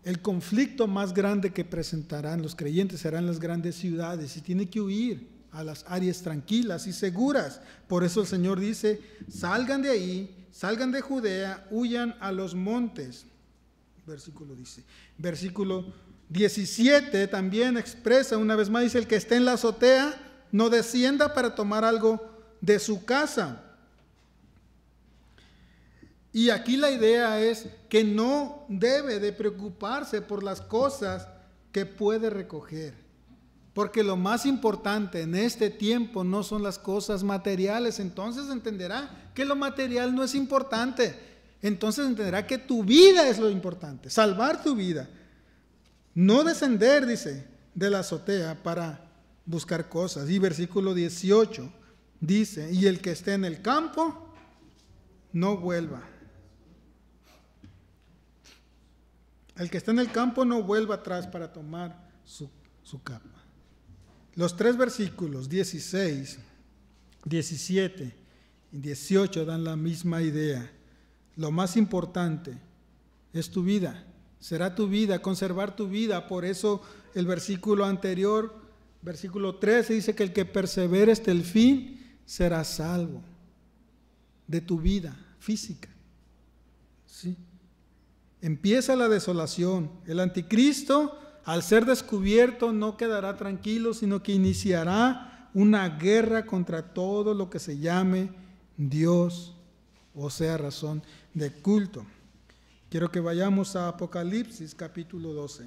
El conflicto más grande que presentarán los creyentes serán las grandes ciudades y tienen que huir a las áreas tranquilas y seguras. Por eso el Señor dice: salgan de ahí, salgan de Judea, huyan a los montes. Versículo 17 también expresa una vez más, dice: el que esté en la azotea no descienda para tomar algo de su casa. Y aquí la idea es que no debe de preocuparse por las cosas que puede recoger, porque lo más importante en este tiempo no son las cosas materiales. Entonces entenderá que lo material no es importante. Entonces entenderá que tu vida es lo importante, salvar tu vida. No descender, dice, de la azotea para buscar cosas. Y versículo 18 dice: y el que esté en el campo, no vuelva. El que esté en el campo no vuelva atrás para tomar su capa. Los 3 versículos 16 17 y 18 dan la misma idea. Lo más importante es tu vida, será tu vida, conservar tu vida. Por eso el versículo anterior, versículo 13, dice que el que persevere hasta el fin será salvo de tu vida física. ¿Sí? Empieza la desolación. El anticristo, al ser descubierto, no quedará tranquilo, sino que iniciará una guerra contra todo lo que se llame Dios, o sea, razón de culto. Quiero que vayamos a Apocalipsis capítulo 12.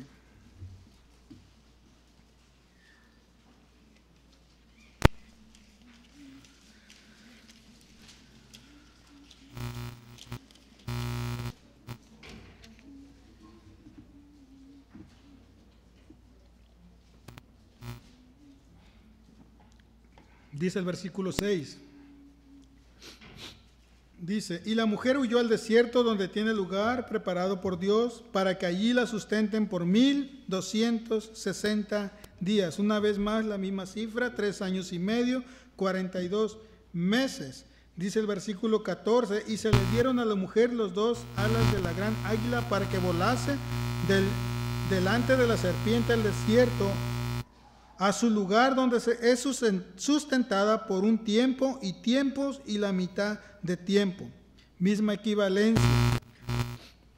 Dice el versículo 6. Dice, y la mujer huyó al desierto donde tiene lugar preparado por Dios para que allí la sustenten por 1260 días. Una vez más la misma cifra, 3 años y medio, 42 meses. Dice el versículo 14, y se le dieron a la mujer los 2 alas de la gran águila para que volase delante de la serpiente al desierto, a su lugar donde es sustentada por un tiempo y tiempos y la mitad de tiempo. Misma equivalencia.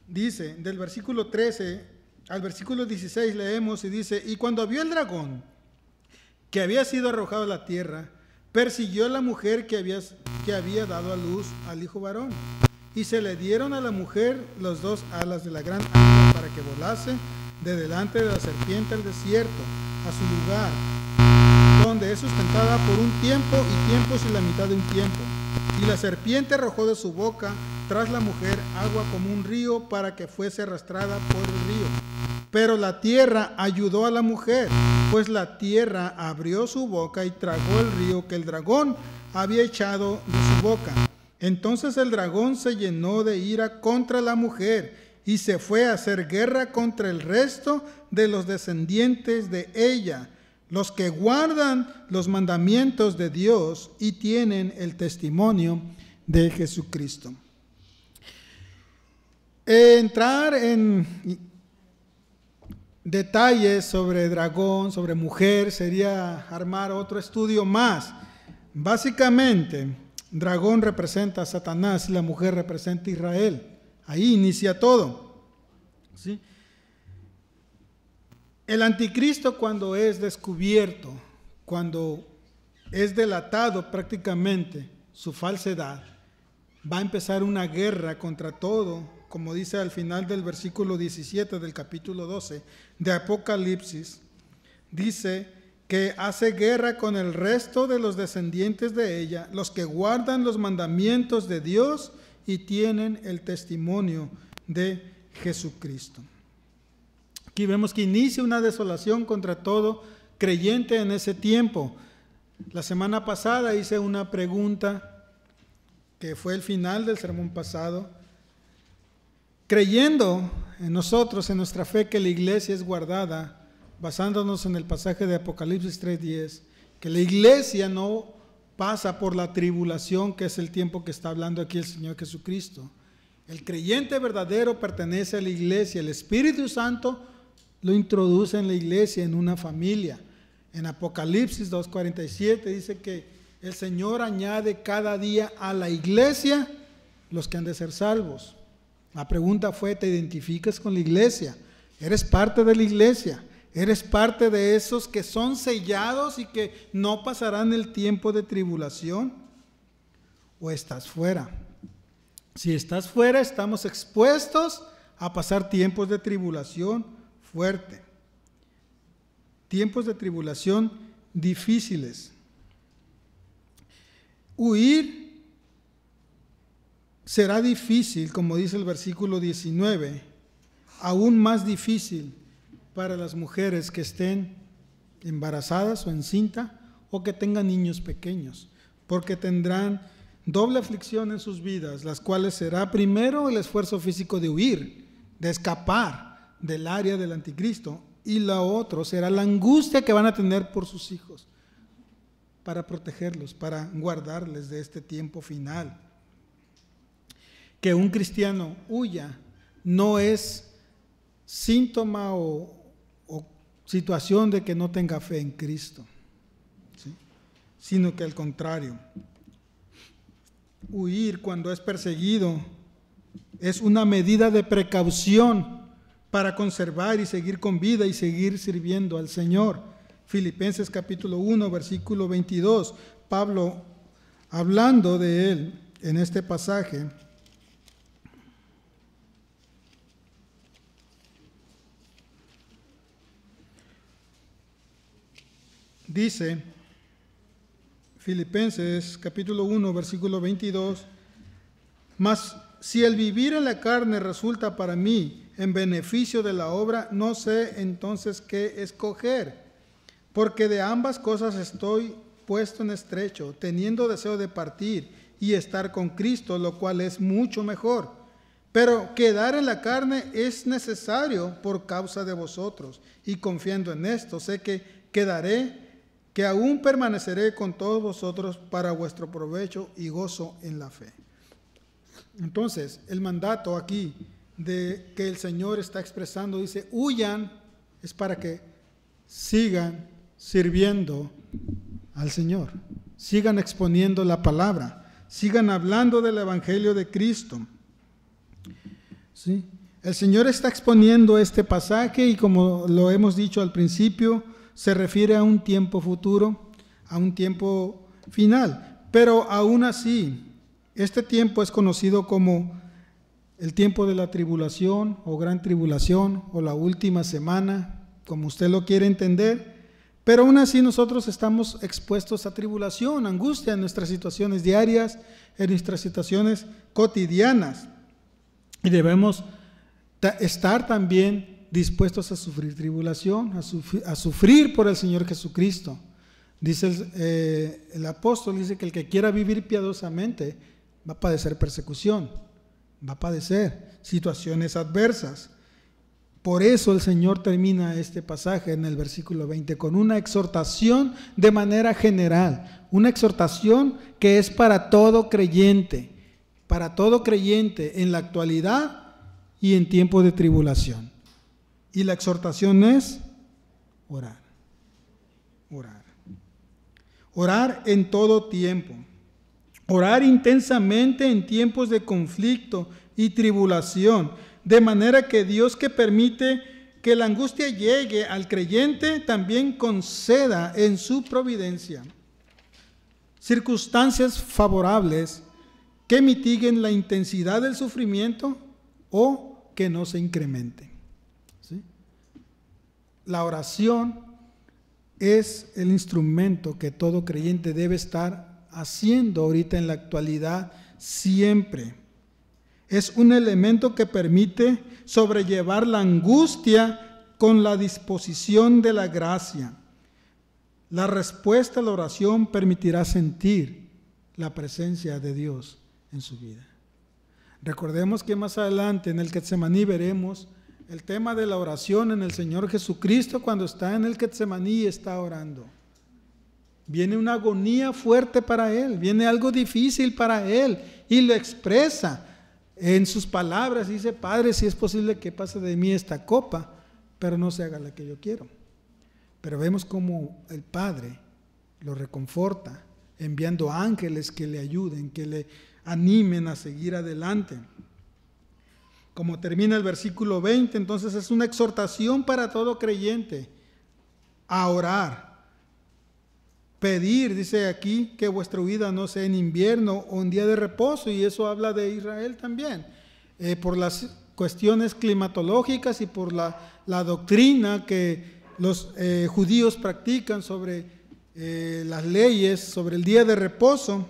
Dice, del versículo 13 al versículo 16 leemos y dice, y cuando vio el dragón que había sido arrojado a la tierra, persiguió a la mujer que había dado a luz al hijo varón. Y se le dieron a la mujer los 2 alas de la gran águila para que volase de delante de la serpiente al desierto, a su lugar, donde es sustentada por un tiempo y tiempos y la mitad de un tiempo. Y la serpiente arrojó de su boca tras la mujer agua como un río para que fuese arrastrada por el río. Pero la tierra ayudó a la mujer, pues la tierra abrió su boca y tragó el río que el dragón había echado de su boca. Entonces el dragón se llenó de ira contra la mujer y se fue a hacer guerra contra el resto de los descendientes de ella, los que guardan los mandamientos de Dios y tienen el testimonio de Jesucristo. Entrar en detalles sobre dragón, sobre mujer, sería armar otro estudio más. Básicamente, dragón representa a Satanás y la mujer representa a Israel. Ahí inicia todo. ¿Sí? El anticristo, cuando es descubierto, cuando es delatado prácticamente su falsedad, va a empezar una guerra contra todo, como dice al final del versículo 17 del capítulo 12 de Apocalipsis. Dice que hace guerra con el resto de los descendientes de ella, los que guardan los mandamientos de Dios y tienen el testimonio de Jesucristo. Aquí vemos que inicia una desolación contra todo creyente en ese tiempo. La semana pasada hice una pregunta que fue el final del sermón pasado, creyendo en nosotros, en nuestra fe, que la iglesia es guardada, basándonos en el pasaje de Apocalipsis 3:10, que la iglesia no pasa por la tribulación, que es el tiempo que está hablando aquí el Señor Jesucristo. El creyente verdadero pertenece a la iglesia, el Espíritu Santo lo introduce en la iglesia, en una familia. En Apocalipsis 2:47 dice que el Señor añade cada día a la iglesia los que han de ser salvos. La pregunta fue, ¿te identificas con la iglesia? ¿Eres parte de la iglesia? ¿Eres parte de esos que son sellados y que no pasarán el tiempo de tribulación? ¿O estás fuera? Si estás fuera, estamos expuestos a pasar tiempos de tribulación fuerte. Tiempos de tribulación difíciles. Huir será difícil, como dice el versículo 19, aún más difícil para las mujeres que estén embarazadas o encintas o que tengan niños pequeños, porque tendrán doble aflicción en sus vidas, las cuales será primero el esfuerzo físico de huir, de escapar del área del anticristo, y la otra será la angustia que van a tener por sus hijos. para protegerlos, para guardarles de este tiempo final. Que un cristiano huya no es síntoma o situación de que no tenga fe en Cristo, ¿sí? Sino que al contrario, huir cuando es perseguido es una medida de precaución para conservar y seguir con vida y seguir sirviendo al Señor. Filipenses capítulo 1, versículo 22, Pablo, hablando de él en este pasaje, dice, Filipenses capítulo 1, versículo 22, mas si el vivir en la carne resulta para mí en beneficio de la obra, no sé entonces qué escoger, porque de ambas cosas estoy puesto en estrecho, teniendo deseo de partir y estar con Cristo, lo cual es mucho mejor. Pero quedar en la carne es necesario por causa de vosotros, y confiando en esto, sé que quedaré, que aún permaneceré con todos vosotros para vuestro provecho y gozo en la fe. Entonces, el mandato aquí de que el Señor está expresando, dice, huyan, es para que sigan sirviendo al Señor, sigan exponiendo la palabra, sigan hablando del Evangelio de Cristo. ¿Sí? El Señor está exponiendo este pasaje y, como lo hemos dicho al principio, se refiere a un tiempo futuro, a un tiempo final. Pero aún así, este tiempo es conocido como el tiempo de la tribulación o gran tribulación o la última semana, como usted lo quiere entender. Pero aún así nosotros estamos expuestos a tribulación, angustia en nuestras situaciones diarias, en nuestras situaciones cotidianas. Y debemos estar también dispuestos a sufrir tribulación, a sufrir por el Señor Jesucristo. Dice el apóstol, dice que el que quiera vivir piadosamente va a padecer persecución, va a padecer situaciones adversas. Por eso el Señor termina este pasaje en el versículo 20 con una exhortación de manera general, una exhortación que es para todo creyente en la actualidad y en tiempo de tribulación. Y la exhortación es orar, orar, orar en todo tiempo, orar intensamente en tiempos de conflicto y tribulación, de manera que Dios, que permite que la angustia llegue al creyente, también conceda en su providencia circunstancias favorables que mitiguen la intensidad del sufrimiento o que no se incremente. ¿Sí? La oración es el instrumento que todo creyente debe estar haciendo ahorita en la actualidad siempre. Es un elemento que permite sobrellevar la angustia con la disposición de la gracia. La respuesta a la oración permitirá sentir la presencia de Dios en su vida. Recordemos que más adelante en el Getsemaní veremos el tema de la oración en el Señor Jesucristo cuando está en el Getsemaní y está orando. Viene una agonía fuerte para Él, viene algo difícil para Él y lo expresa en sus palabras. Dice: Padre, si es posible que pase de mí esta copa, pero no se haga la que yo quiero. Pero vemos cómo el Padre lo reconforta, enviando ángeles que le ayuden, que le animen a seguir adelante. Como termina el versículo 20, entonces es una exhortación para todo creyente a orar. Pedir, dice aquí, que vuestra huida no sea en invierno o en día de reposo, y eso habla de Israel también, por las cuestiones climatológicas y por la doctrina que los judíos practican sobre las leyes, sobre el día de reposo.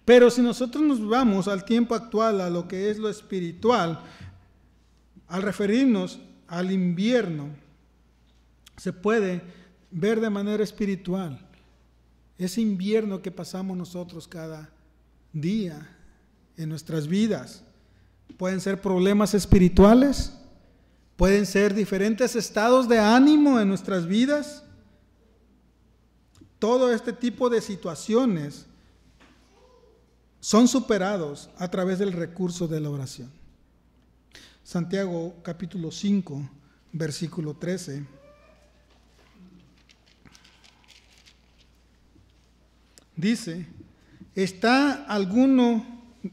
Pero si nosotros nos vamos al tiempo actual, a lo que es lo espiritual, al referirnos al invierno, se puede ver de manera espiritual ese invierno que pasamos nosotros cada día en nuestras vidas. Pueden ser problemas espirituales, pueden ser diferentes estados de ánimo en nuestras vidas, todo este tipo de situaciones son superados a través del recurso de la oración. Santiago capítulo 5, versículo 13. Dice: ¿está alguno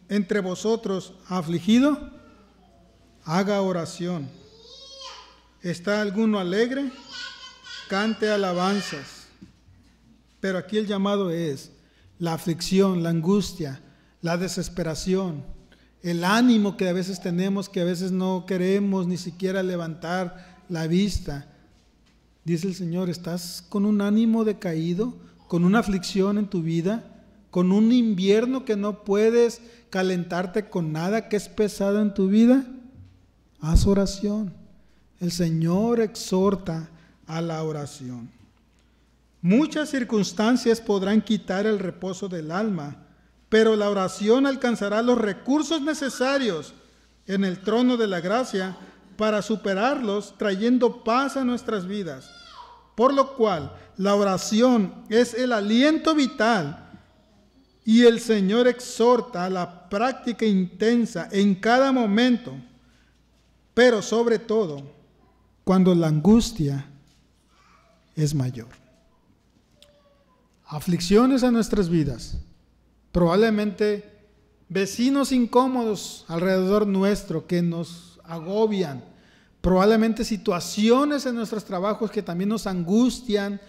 entre vosotros afligido? Haga oración. ¿Está alguno alegre? Cante alabanzas. Pero aquí el llamado es la aflicción, la angustia, la desesperación, el ánimo que a veces tenemos, que a veces no queremos ni siquiera levantar la vista. Dice el Señor: ¿estás con un ánimo decaído, con una aflicción en tu vida, con un invierno que no puedes calentarte con nada, que es pesado en tu vida? Haz oración. El Señor exhorta a la oración. Muchas circunstancias podrán quitar el reposo del alma, pero la oración alcanzará los recursos necesarios en el trono de la gracia para superarlos, trayendo paz a nuestras vidas. Por lo cual, la oración es el aliento vital y el Señor exhorta a la práctica intensa en cada momento, pero sobre todo cuando la angustia es mayor. Aflicciones a nuestras vidas, probablemente vecinos incómodos alrededor nuestro que nos agobian, probablemente situaciones en nuestros trabajos que también nos angustian,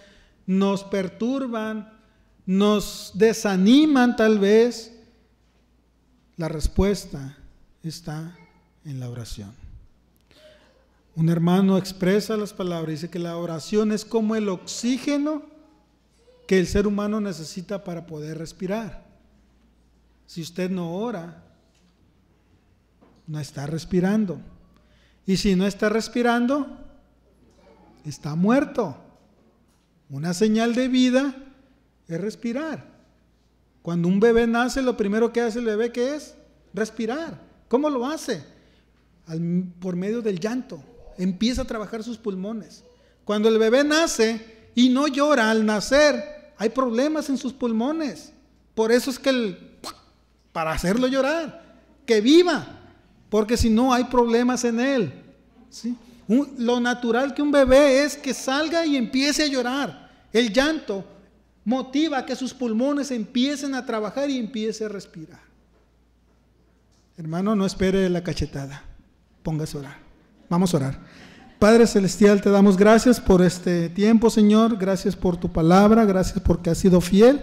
nos perturban, nos desaniman tal vez. La respuesta está en la oración. Un hermano expresa las palabras, dice que la oración es como el oxígeno que el ser humano necesita para poder respirar. Si usted no ora, no está respirando. Y si no está respirando, está muerto. Una señal de vida es respirar. Cuando un bebé nace, lo primero que hace el bebé, ¿qué es? Respirar. ¿Cómo lo hace? Por medio del llanto. Empieza a trabajar sus pulmones. Cuando el bebé nace y no llora al nacer, hay problemas en sus pulmones. Por eso es que para hacerlo llorar, que viva, porque si no hay problemas en él. ¿Sí? Lo natural que un bebé es que salga y empiece a llorar. El llanto motiva a que sus pulmones empiecen a trabajar y empiece a respirar. Hermano, no espere la cachetada, póngase a orar. Vamos a orar. Padre Celestial, te damos gracias por este tiempo, Señor. Gracias por tu palabra, gracias porque has sido fiel,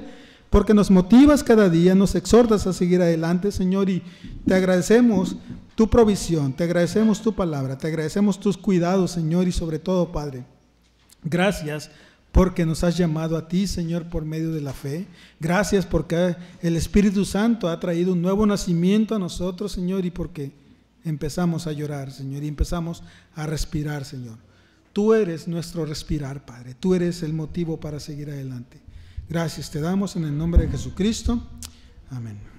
porque nos motivas cada día, nos exhortas a seguir adelante, Señor, y te agradecemos tu provisión, te agradecemos tu palabra, te agradecemos tus cuidados, Señor, y sobre todo, Padre, gracias porque nos has llamado a ti, Señor, por medio de la fe. Gracias porque el Espíritu Santo ha traído un nuevo nacimiento a nosotros, Señor, y porque empezamos a llorar, Señor, y empezamos a respirar, Señor. Tú eres nuestro respirar, Padre. Tú eres el motivo para seguir adelante. Gracias te damos en el nombre de Jesucristo. Amén.